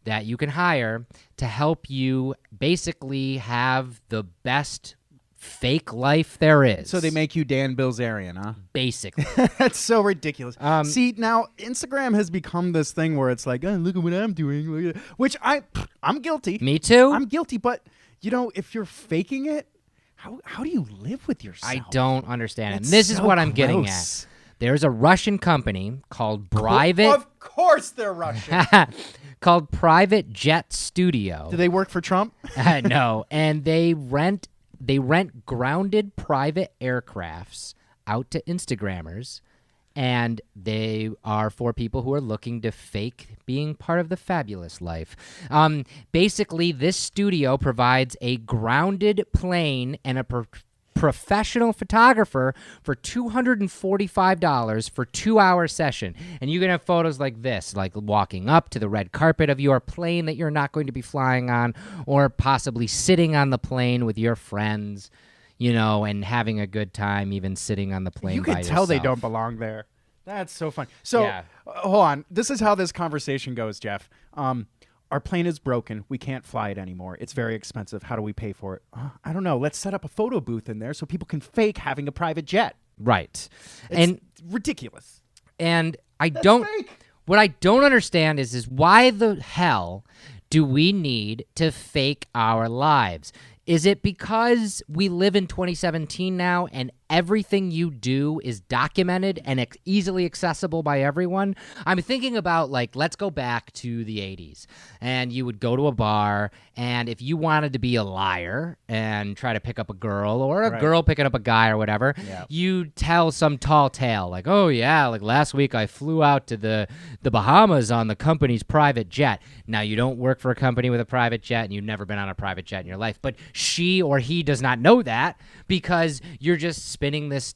Speaker 4: that you can hire to help you basically have the best fake life there is.
Speaker 5: So they make you Dan Bilzerian, huh?
Speaker 4: Basically.
Speaker 5: That's so ridiculous. See, now Instagram has become this thing where it's like, oh, look at what I'm doing, look at which I'm guilty.
Speaker 4: Me too.
Speaker 5: I'm guilty, but if you're faking it, how do you live with yourself?
Speaker 4: I don't understand it. And
Speaker 5: It's
Speaker 4: this is
Speaker 5: so
Speaker 4: what I'm getting
Speaker 5: gross.
Speaker 4: at. There's a Russian company called Private
Speaker 5: Of course they're Russian.
Speaker 4: called Private Jet Studio.
Speaker 5: Do they work for Trump?
Speaker 4: No, and they rent grounded private aircrafts out to Instagrammers, and they are for people who are looking to fake being part of the fabulous life. Basically, this studio provides a grounded plane and a professional photographer for $245 for 2-hour session. And you can have photos like this, like walking up to the red carpet of your plane that you're not going to be flying on, or possibly sitting on the plane with your friends, and having a good time even sitting on the plane
Speaker 5: You
Speaker 4: by
Speaker 5: can tell they
Speaker 4: yourself.
Speaker 5: don't belong there. That's so funny. So,
Speaker 4: Yeah.
Speaker 5: hold on. This is how this conversation goes, Jeff. Our plane is broken. We can't fly it anymore. It's very expensive. How do we pay for it? I don't know. Let's set up a photo booth in there so people can fake having a private jet.
Speaker 4: Right.
Speaker 5: It's ridiculous.
Speaker 4: And
Speaker 5: fake.
Speaker 4: what I don't understand is why the hell do we need to fake our lives? Is it because we live in 2017 now and everything you do is documented and easily accessible by everyone. I'm thinking about, like, let's go back to the 80s, and you would go to a bar, and if you wanted to be a liar and try to pick up a girl, or a girl picking up a guy or whatever, you tell some tall tale, like, oh yeah, like last week I flew out to the Bahamas on the company's private jet. Now, you don't work for a company with a private jet, and you've never been on a private jet in your life, but she or he does not know that, because you're just spinning this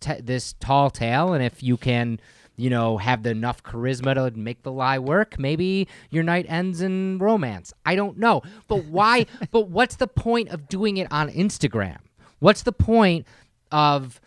Speaker 4: tall tale, and if you can, have enough charisma to make the lie work, maybe your night ends in romance. I don't know. But why? But what's the point of doing it on Instagram? What's the point of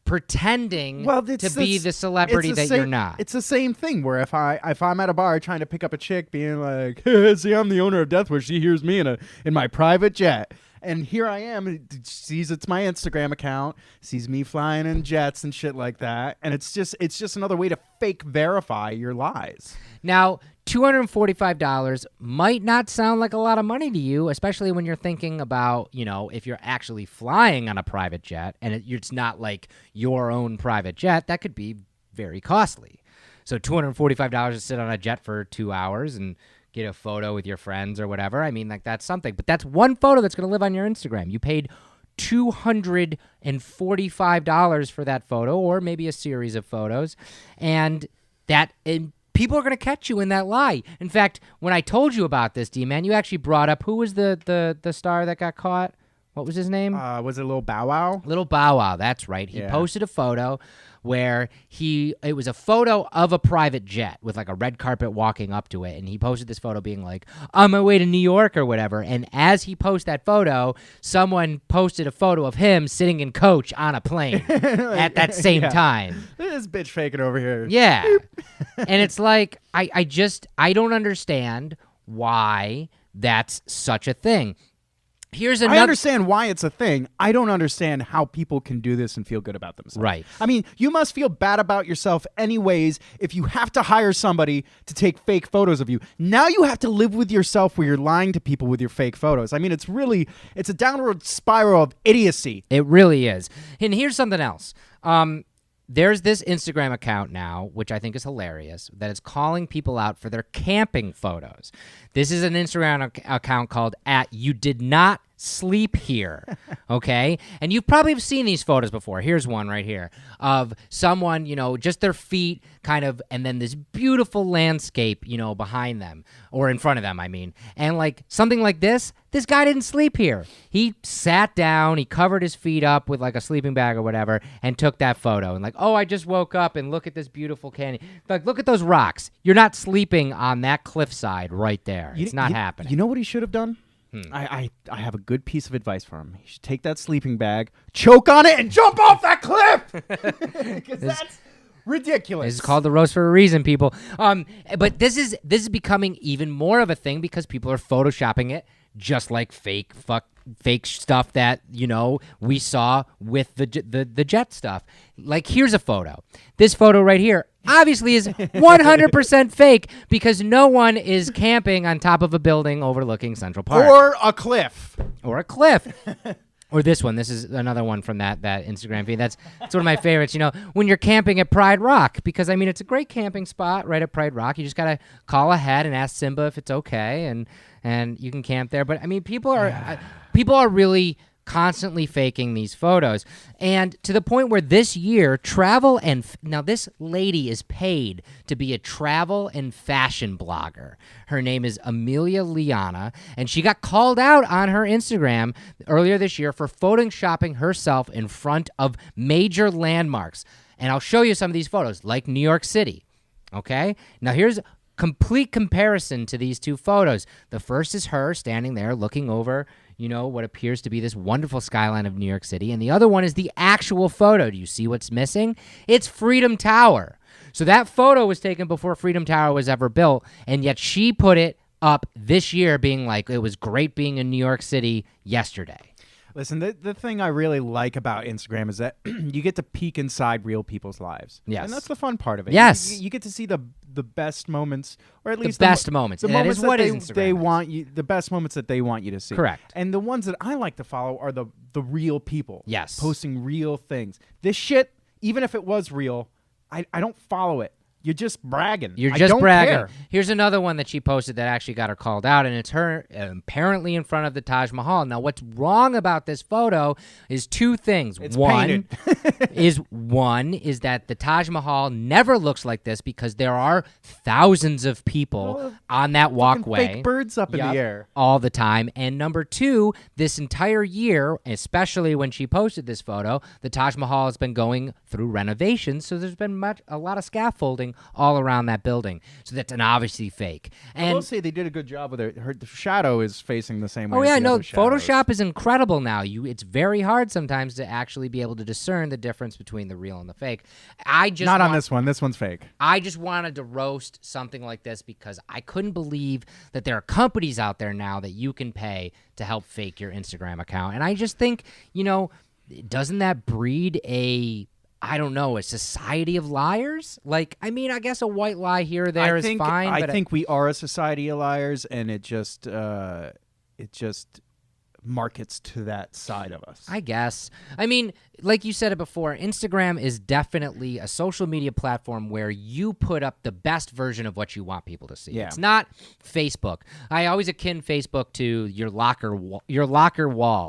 Speaker 4: pretending to be the celebrity that you're not?
Speaker 5: It's the same thing where if I'm at a bar trying to pick up a chick, being like, see, I'm the owner of Death Wish. She hears me in my private jet. And here I am, sees it's my Instagram account, sees me flying in jets and shit like that. And it's just another way to fake verify your lies. Now,
Speaker 4: $245 might not sound like a lot of money to you, especially when you're thinking about, if you're actually flying on a private jet and it's not like your own private jet, that could be very costly. So $245 to sit on a jet for 2 hours and get a photo with your friends or whatever. I mean, like, that's something. But that's one photo that's going to live on your Instagram. You paid $245 for that photo, or maybe a series of photos. And people are going to catch you in that lie. In fact, when I told you about this, D-Man, you actually brought up, who was the star that got caught? What was his name?
Speaker 5: Was it Lil Bow Wow?
Speaker 4: Lil Bow Wow, that's right. He posted a photo where it was a photo of a private jet with like a red carpet walking up to it, and he posted this photo being like, on my way to New York or whatever. And as he posted that photo, someone posted a photo of him sitting in coach on a plane at that same time.
Speaker 5: This bitch faking over here.
Speaker 4: Yeah. And it's like, I don't understand why that's such a thing. Here's another.
Speaker 5: I understand why it's a thing. I don't understand how people can do this and feel good about themselves.
Speaker 4: Right.
Speaker 5: I mean, you must feel bad about yourself anyways if you have to hire somebody to take fake photos of you. Now you have to live with yourself where you're lying to people with your fake photos. I mean, it's a downward spiral of idiocy.
Speaker 4: It really is. And here's something else. There's this Instagram account now, which I think is hilarious, that is calling people out for their camping photos. This is an Instagram account called @YouDidNotSleepHere, okay? And you probably have seen these photos before. Here's one right here of someone, just their feet kind of, and then this beautiful landscape, behind them, or in front of them, I mean. And like something like this guy didn't sleep here. He sat down, he covered his feet up with like a sleeping bag or whatever, and took that photo. And like, oh, I just woke up and look at this beautiful canyon. Like, look at those rocks. You're not sleeping on that cliffside right there. It's not happening.
Speaker 5: You know what he should have done? I have a good piece of advice for him. He should take that sleeping bag, choke on it, and jump off that cliff. Because that's ridiculous.
Speaker 4: This is called the roast for a reason, people. But this is becoming even more of a thing because people are photoshopping it, just like fake stuff that we saw with the jet stuff. Like, here's a photo. This photo right here obviously is 100% fake because no one is camping on top of a building overlooking Central Park
Speaker 5: or a cliff.
Speaker 4: Or this one. This is another one from that Instagram feed. It's one of my favorites. When you're camping at Pride Rock, because I mean it's a great camping spot right at Pride Rock. You just gotta call ahead and ask Simba if it's okay, and you can camp there. But I mean, people are really constantly faking these photos, and to the point where this year now this lady is paid to be a travel and fashion blogger. Her name is Amelia Liana, and she got called out on her Instagram earlier this year for photoshopping herself in front of major landmarks. And I'll show you some of these photos, like New York City. Okay, now here's complete comparison to these two photos. The first is her standing there looking over what appears to be this wonderful skyline of New York City. And the other one is the actual photo. Do you see what's missing? It's Freedom Tower. So that photo was taken before Freedom Tower was ever built, and yet she put it up this year being like, it was great being in New York City yesterday.
Speaker 5: Listen, the thing I really like about Instagram is that you get to peek inside real people's lives.
Speaker 4: Yes.
Speaker 5: And that's the fun part of it.
Speaker 4: Yes.
Speaker 5: You get to see the best moments, or at least
Speaker 4: best moments.
Speaker 5: The
Speaker 4: That
Speaker 5: moments
Speaker 4: is what
Speaker 5: that
Speaker 4: Instagram
Speaker 5: they
Speaker 4: is.
Speaker 5: want you, the best moments that they want you to see.
Speaker 4: Correct.
Speaker 5: And the ones that I like to follow are the real people.
Speaker 4: Yes.
Speaker 5: Posting real things. This shit, even if it was real, I don't follow it. You're just bragging.
Speaker 4: You're
Speaker 5: I
Speaker 4: just
Speaker 5: don't
Speaker 4: bragging.
Speaker 5: care.
Speaker 4: Here's another one that she posted that actually got her called out, and it's her apparently in front of the Taj Mahal. Now, what's wrong about this photo is two things.
Speaker 5: It's
Speaker 4: one
Speaker 5: painted.
Speaker 4: is that the Taj Mahal never looks like this because there are thousands of people on that walkway.
Speaker 5: Fake birds up in the air.
Speaker 4: all the time. And number two, this entire year, especially when she posted this photo, the Taj Mahal has been going through renovations, so there's been a lot of scaffolding all around that building. So that's an obviously fake.
Speaker 5: I will
Speaker 4: And
Speaker 5: say they did a good job with it. The shadow is facing the same way.
Speaker 4: oh
Speaker 5: as
Speaker 4: yeah,
Speaker 5: the
Speaker 4: no,
Speaker 5: other shadows.
Speaker 4: Photoshop is incredible now. It's very hard sometimes to actually be able to discern the difference between the real and the fake. I just
Speaker 5: Not on
Speaker 4: want-
Speaker 5: this one. This one's fake.
Speaker 4: I just wanted to roast something like this because I couldn't believe that there are companies out there now that you can pay to help fake your Instagram account. And I just think, doesn't that breed a society of liars? Like, I mean, I guess a white lie here or there is fine.
Speaker 5: I
Speaker 4: but
Speaker 5: think we are a society of liars, and it just markets to that side of us.
Speaker 4: I guess. I mean, like you said it before, Instagram is definitely a social media platform where you put up the best version of what you want people to see.
Speaker 5: Yeah.
Speaker 4: It's not Facebook. I always akin Facebook to your locker wall,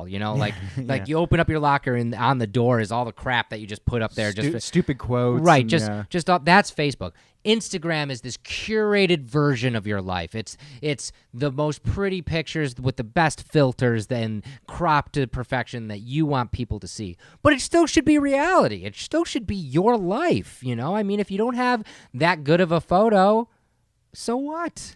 Speaker 4: like like you open up your locker and on the door is all the crap that you just put up there just for,
Speaker 5: Stupid quotes.
Speaker 4: right,
Speaker 5: and,
Speaker 4: just that's Facebook. Instagram is this curated version of your life. It's the most pretty pictures with the best filters and cropped to perfection that you want people to see. But it still should be reality. It still should be your life, I mean, if you don't have that good of a photo, so what?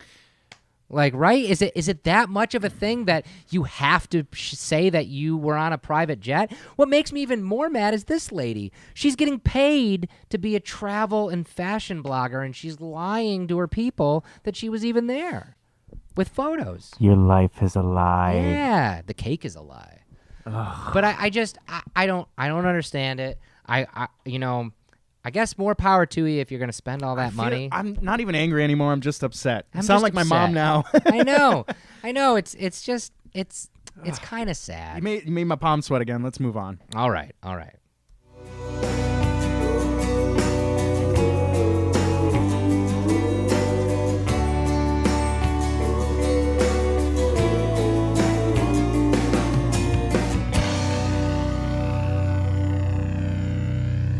Speaker 4: Like, right? Is it that much of a thing that you have to say that you were on a private jet? What makes me even more mad is this lady. She's getting paid to be a travel and fashion blogger, and she's lying to her people that she was even there with photos.
Speaker 2: Your life is a lie.
Speaker 4: Yeah, the cake is a lie. But I don't understand it. I guess more power to you if you're going to spend all that money.
Speaker 5: I'm not even angry anymore. I'm just upset.
Speaker 4: I'm
Speaker 5: Sound
Speaker 4: just
Speaker 5: like my
Speaker 4: upset.
Speaker 5: mom now.
Speaker 4: I know. It's kind of sad.
Speaker 5: You made my palms sweat again. Let's move on.
Speaker 4: All right.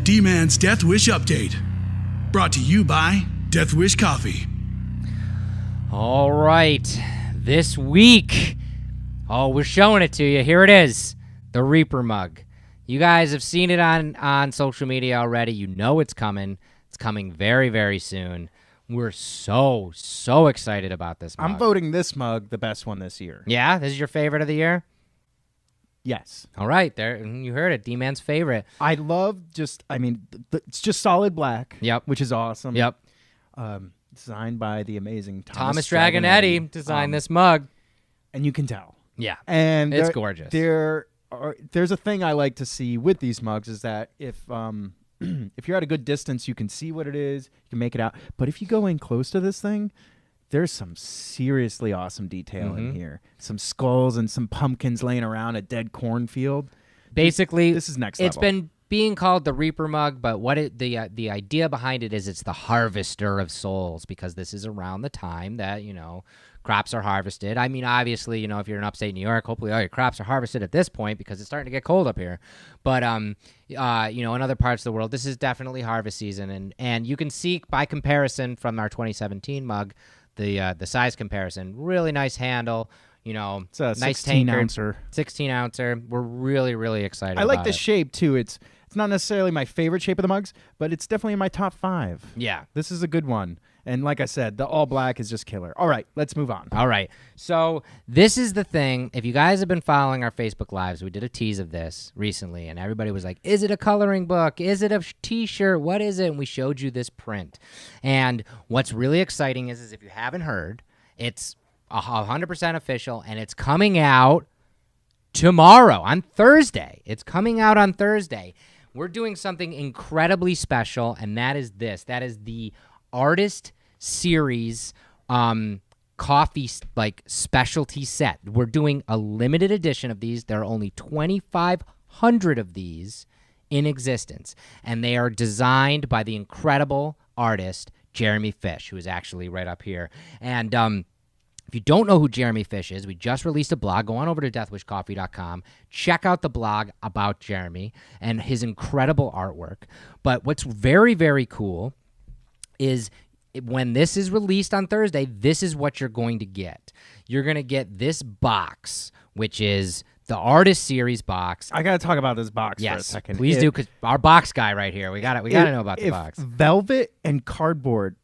Speaker 8: D-Man's Death Wish Update. Brought to you by Death Wish Coffee.
Speaker 4: All right. This week, we're showing it to you. Here it is, the Reaper mug. You guys have seen it on social media already. You know it's coming. It's coming very, very soon. We're so excited about this mug.
Speaker 5: I'm voting this mug the best one this year.
Speaker 4: Yeah? This is your favorite of the year?
Speaker 5: Yes.
Speaker 4: All right. There, you heard it. D-Man's favorite.
Speaker 5: I love it's just solid black.
Speaker 4: Yep.
Speaker 5: Which is awesome.
Speaker 4: Yep.
Speaker 5: Designed by the amazing
Speaker 4: Thomas Dragonetti designed this mug.
Speaker 5: And you can tell.
Speaker 4: Yeah.
Speaker 5: And
Speaker 4: it's gorgeous.
Speaker 5: There's a thing I like to see with these mugs is that if you're at a good distance, you can see what it is, you can make it out. But if you go in close to this thing, there's some seriously awesome detail in here. Some skulls and some pumpkins laying around a dead cornfield.
Speaker 4: Basically,
Speaker 5: this is next level.
Speaker 4: It's been being called the Reaper mug, but the idea behind it is it's the harvester of souls, because this is around the time that, crops are harvested. I mean, obviously, if you're in upstate New York, hopefully all your crops are harvested at this point because it's starting to get cold up here. But, in other parts of the world, this is definitely harvest season. And you can see by comparison from our 2017 mug, the size comparison. Really nice handle.
Speaker 5: It's a
Speaker 4: nice
Speaker 5: 16
Speaker 4: tankard,
Speaker 5: ouncer.
Speaker 4: 16 ouncer. We're really, really excited.
Speaker 5: I like
Speaker 4: about
Speaker 5: the
Speaker 4: it.
Speaker 5: shape too. It's not necessarily my favorite shape of the mugs, but it's definitely in my top 5.
Speaker 4: Yeah.
Speaker 5: This is a good one. And like I said, the all black is just killer. All right, let's move on.
Speaker 4: All right. So this is the thing. If you guys have been following our Facebook Lives, we did a tease of this recently, and everybody was like, is it a coloring book? Is it a T-shirt? What is it? And we showed you this print. And what's really exciting is if you haven't heard, it's 100% official, and it's coming out tomorrow, on Thursday. It's coming out on Thursday. We're doing something incredibly special, and that is this. That is the Artist Series coffee specialty set. We're doing a limited edition of these. There are only 2,500 of these in existence, and they are designed by the incredible artist Jeremy Fish, who is actually right up here. And if you don't know who Jeremy Fish is, we just released a blog. Go on over to deathwishcoffee.com. Check out the blog about Jeremy and his incredible artwork. But what's very, very cool is when this is released on Thursday, this is what you're going to get. You're going to get this box, which is the Artist Series box.
Speaker 5: I got to talk about this box for a
Speaker 4: Yes,
Speaker 5: second.
Speaker 4: please do, because our box guy right here. We got to know about the box.
Speaker 5: If velvet and cardboard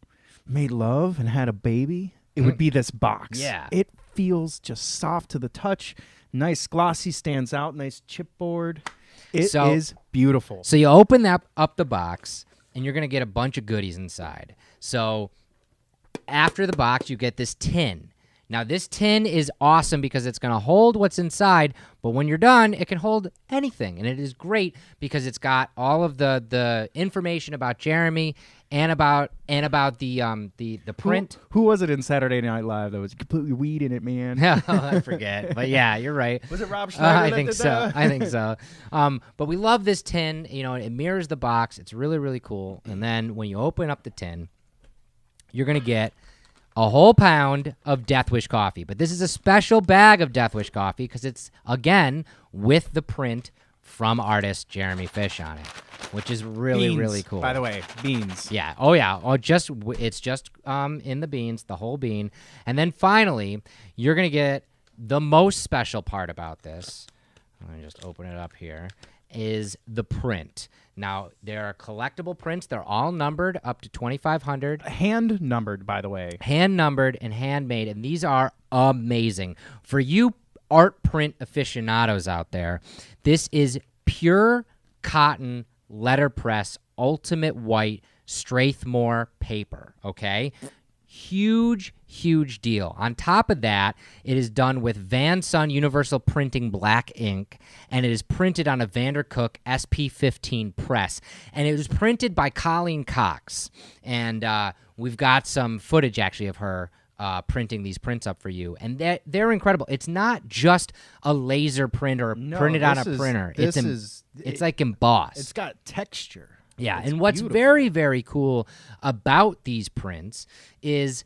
Speaker 5: made love and had a baby, it would be this box.
Speaker 4: Yeah.
Speaker 5: It feels just soft to the touch. Nice glossy, stands out. Nice chipboard. It is beautiful.
Speaker 4: So you open up the box, and you're going to get a bunch of goodies inside. So after the box, you get this tin. Now, this tin is awesome because it's going to hold what's inside, but when you're done, it can hold anything. And it is great because it's got all of the information about Jeremy and about the print.
Speaker 5: Who was it in Saturday Night Live that was completely weed in it, man?
Speaker 4: I forget. But yeah, you're right.
Speaker 5: Was it Rob Schneider?
Speaker 4: I think so. I think so. But we love this tin. You know, it mirrors the box. It's really, really cool. And then when you open up the tin, you're going to get a whole pound of Death Wish coffee. But this is a special bag of Death Wish coffee because it's, again, with the print from artist Jeremy Fish on it, which is really,
Speaker 5: Beans,
Speaker 4: really cool.
Speaker 5: By the way, beans.
Speaker 4: Yeah. Oh, yeah. It's just in the beans, the whole bean. And then finally, you're going to get the most special part about this. Let me just open it up here. Is the print. Now, there are collectible prints. They're all numbered up to 2,500.
Speaker 5: Hand numbered, by the way.
Speaker 4: Hand numbered and handmade, and these are amazing. For you art print aficionados out there, this is pure cotton letterpress ultimate white Strathmore paper, okay? Huge, huge deal. On top of that, it is done with Van Son Universal Printing black ink, and it is printed on a Vandercook SP15 press. And it was printed by Colleen Cox. And we've got some footage, actually, of her printing these prints up for you. And they're incredible. It's not just a laser print or printed on a printer. It's like embossed.
Speaker 5: It's got texture.
Speaker 4: Yeah,
Speaker 5: it's
Speaker 4: and what's
Speaker 5: beautiful.
Speaker 4: very, very cool about these prints is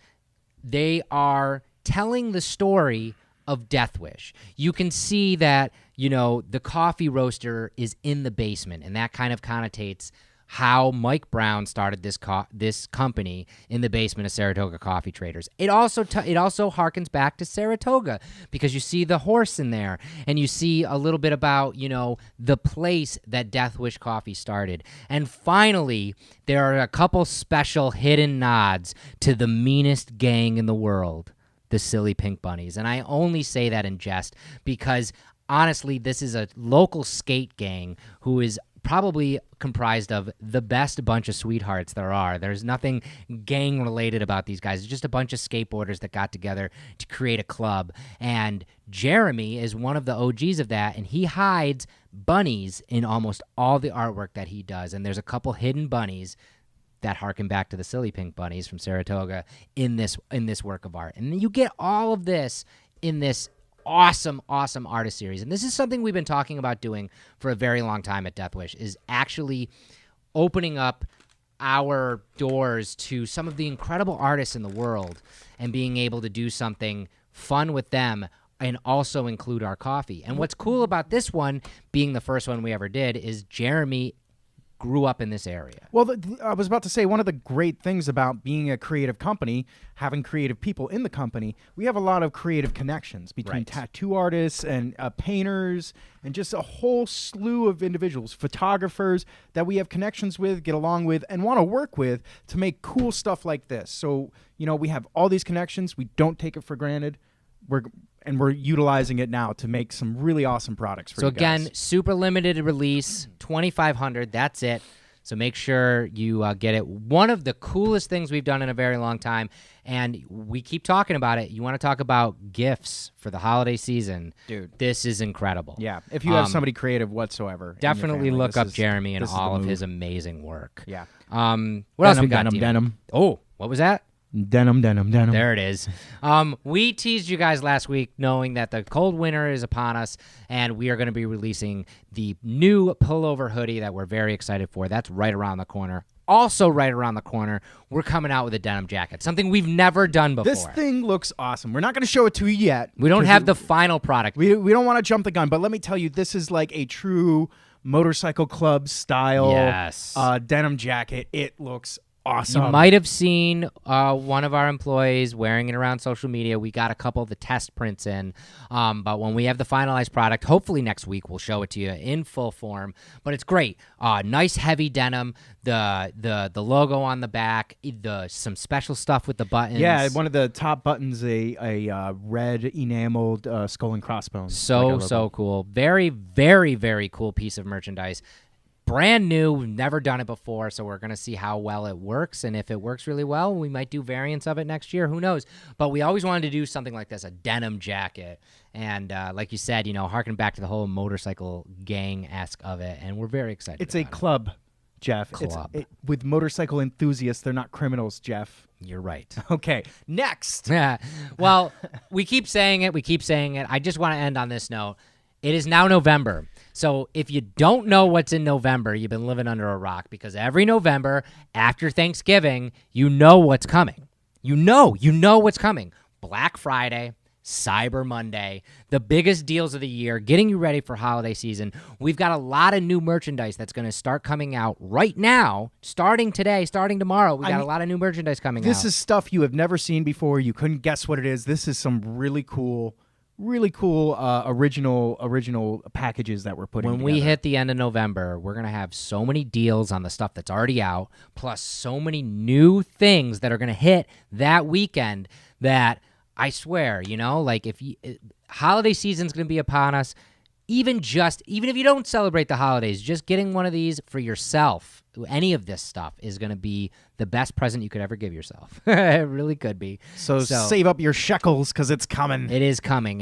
Speaker 4: they are telling the story of Death Wish. You can see that, you know, the coffee roaster is in the basement, and that kind of connotates how Mike Brown started this company in the basement of Saratoga Coffee Traders. It also harkens back to Saratoga because you see the horse in there, and you see a little bit about, you know, the place that Death Wish Coffee started. And finally, there are a couple special hidden nods to the meanest gang in the world, the Silly Pink Bunnies. And I only say that in jest because, honestly, this is a local skate gang who is probably comprised of the best bunch of sweethearts there are. There's nothing gang related about these guys. It's just a bunch of skateboarders that got together to create a club. And Jeremy is one of the OGs of that, and he hides bunnies in almost all the artwork that he does. And there's a couple hidden bunnies that harken back to the Silly Pink Bunnies from Saratoga in this work of art. And you get all of this in this awesome artist series. And this is something we've been talking about doing for a very long time at Death Wish, is actually opening up our doors to some of the incredible artists in the world and being able to do something fun with them and also include our coffee. And what's cool about this one being the first one we ever did is Jeremy grew up in this area.
Speaker 5: Well, I was about to say, one of the great things about being a creative company, having creative people in the company, we have a lot of creative connections between tattoo artists and painters and just a whole slew of individuals, photographers that we have connections with, get along with, and want to work with to make cool stuff like this. So, you know, we have all these connections. We don't take it for granted. We're utilizing it now to make some really awesome products for you guys.
Speaker 4: So again, super limited release, 2,500. That's it. So make sure you get it. One of the coolest things we've done in a very long time, and we keep talking about it. You want to talk about gifts for the holiday season.
Speaker 5: Dude.
Speaker 4: This is incredible.
Speaker 5: Yeah, if you have somebody creative whatsoever. in your
Speaker 4: Definitely
Speaker 5: family,
Speaker 4: look
Speaker 5: this
Speaker 4: up
Speaker 5: is-
Speaker 4: Jeremy and
Speaker 5: this is
Speaker 4: all
Speaker 5: the
Speaker 4: of
Speaker 5: move.
Speaker 4: his amazing work.
Speaker 5: Yeah.
Speaker 4: What else we got? Demon?
Speaker 5: Denim.
Speaker 4: Oh, what was that?
Speaker 5: Denim.
Speaker 4: There it is. We teased you guys last week knowing that the cold winter is upon us, and we are going to be releasing the new pullover hoodie that we're very excited for. That's right around the corner. Also right around the corner, we're coming out with a denim jacket, something we've never done before.
Speaker 5: This thing looks awesome. We're not going to show it to you yet.
Speaker 4: We don't
Speaker 5: 'cause
Speaker 4: have the final product.
Speaker 5: We don't want to jump the gun, but let me tell you, this is like a true motorcycle club style
Speaker 4: Yes.
Speaker 5: denim jacket. It looks awesome.
Speaker 4: You might have seen one of our employees wearing it around social media. We got a couple of the test prints in, but when we have the finalized product, hopefully next week we'll show it to you in full form. But it's great, nice heavy denim. The logo on the back, some special stuff with the buttons.
Speaker 5: Yeah, one of the top buttons, a red enameled skull and crossbones.
Speaker 4: So cool. Very, very, very cool piece of merchandise. Brand new. We've never done it before, so we're going to see how well it works. And if it works really well, we might do variants of it next year. Who knows? But we always wanted to do something like this, a denim jacket. And like you said, harken back to the whole motorcycle gang-esque of it. And we're very excited
Speaker 5: It's a
Speaker 4: about it.
Speaker 5: club, Jeff.
Speaker 4: Club.
Speaker 5: With motorcycle enthusiasts, they're not criminals, Jeff.
Speaker 4: You're right.
Speaker 5: Okay, next.
Speaker 4: Yeah. Well, we keep saying it. I just want to end on this note. It is now November. So if you don't know what's in November, you've been living under a rock, because every November after Thanksgiving, you know what's coming. You know what's coming. Black Friday, Cyber Monday, the biggest deals of the year, getting you ready for holiday season. We've got a lot of new merchandise that's going to start coming out right now, starting today, starting tomorrow. We got a lot of new merchandise coming out.
Speaker 5: This is stuff you have never seen before. You couldn't guess what it is. This is some really cool original packages that we're putting
Speaker 4: When
Speaker 5: together.
Speaker 4: we hit the end of November, we're going to have so many deals on the stuff that's already out, plus so many new things that are going to hit that weekend that I swear, if holiday season's going to be upon us, even if you don't celebrate the holidays, just getting one of these for yourself, any of this stuff is going to be the best present you could ever give yourself. It really could be.
Speaker 5: So save up your shekels, because it's coming.
Speaker 4: It is coming.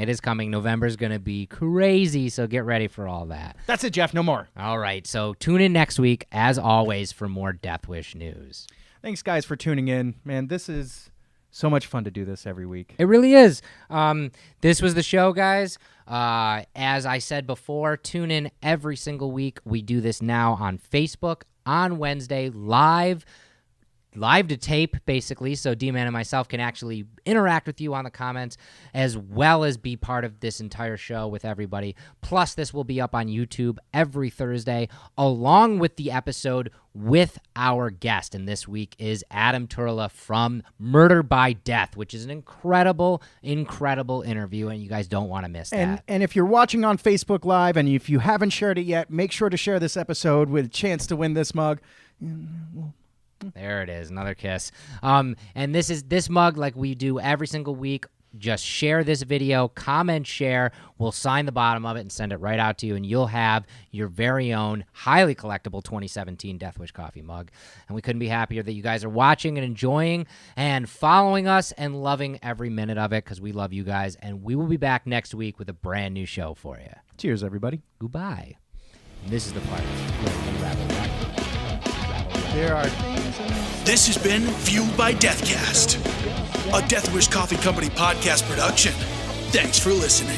Speaker 4: November's going to be crazy, so get ready for all that.
Speaker 5: That's it, Jeff. No more.
Speaker 4: All right, so tune in next week, as always, for more Death Wish news.
Speaker 5: Thanks, guys, for tuning in. Man, this is so much fun to do this every week.
Speaker 4: It really is. This was the show, guys. As I said before, tune in every single week. We do this now on Facebook on Wednesday, live to tape, basically, so D-Man and myself can actually interact with you on the comments, as well as be part of this entire show with everybody. Plus, this will be up on YouTube every Thursday, along with the episode with our guest. And this week is Adam Turla from Murder by Death, which is an incredible, incredible interview, and you guys don't want to miss that.
Speaker 5: And if you're watching on Facebook Live, and if you haven't shared it yet, make sure to share this episode with a chance to win this mug.
Speaker 4: There it is, another kiss. And this mug, like we do every single week. Just share this video, comment, share. We'll sign the bottom of it and send it right out to you, and you'll have your very own highly collectible 2017 Death Wish coffee mug. And we couldn't be happier that you guys are watching and enjoying and following us and loving every minute of it, because we love you guys. And we will be back next week with a brand new show for you.
Speaker 5: Cheers, everybody.
Speaker 4: Goodbye. And this is the part where we ravel.
Speaker 5: There are
Speaker 8: This has been Fueled by Deathcast, a Death Wish Coffee Company podcast production. Thanks for listening.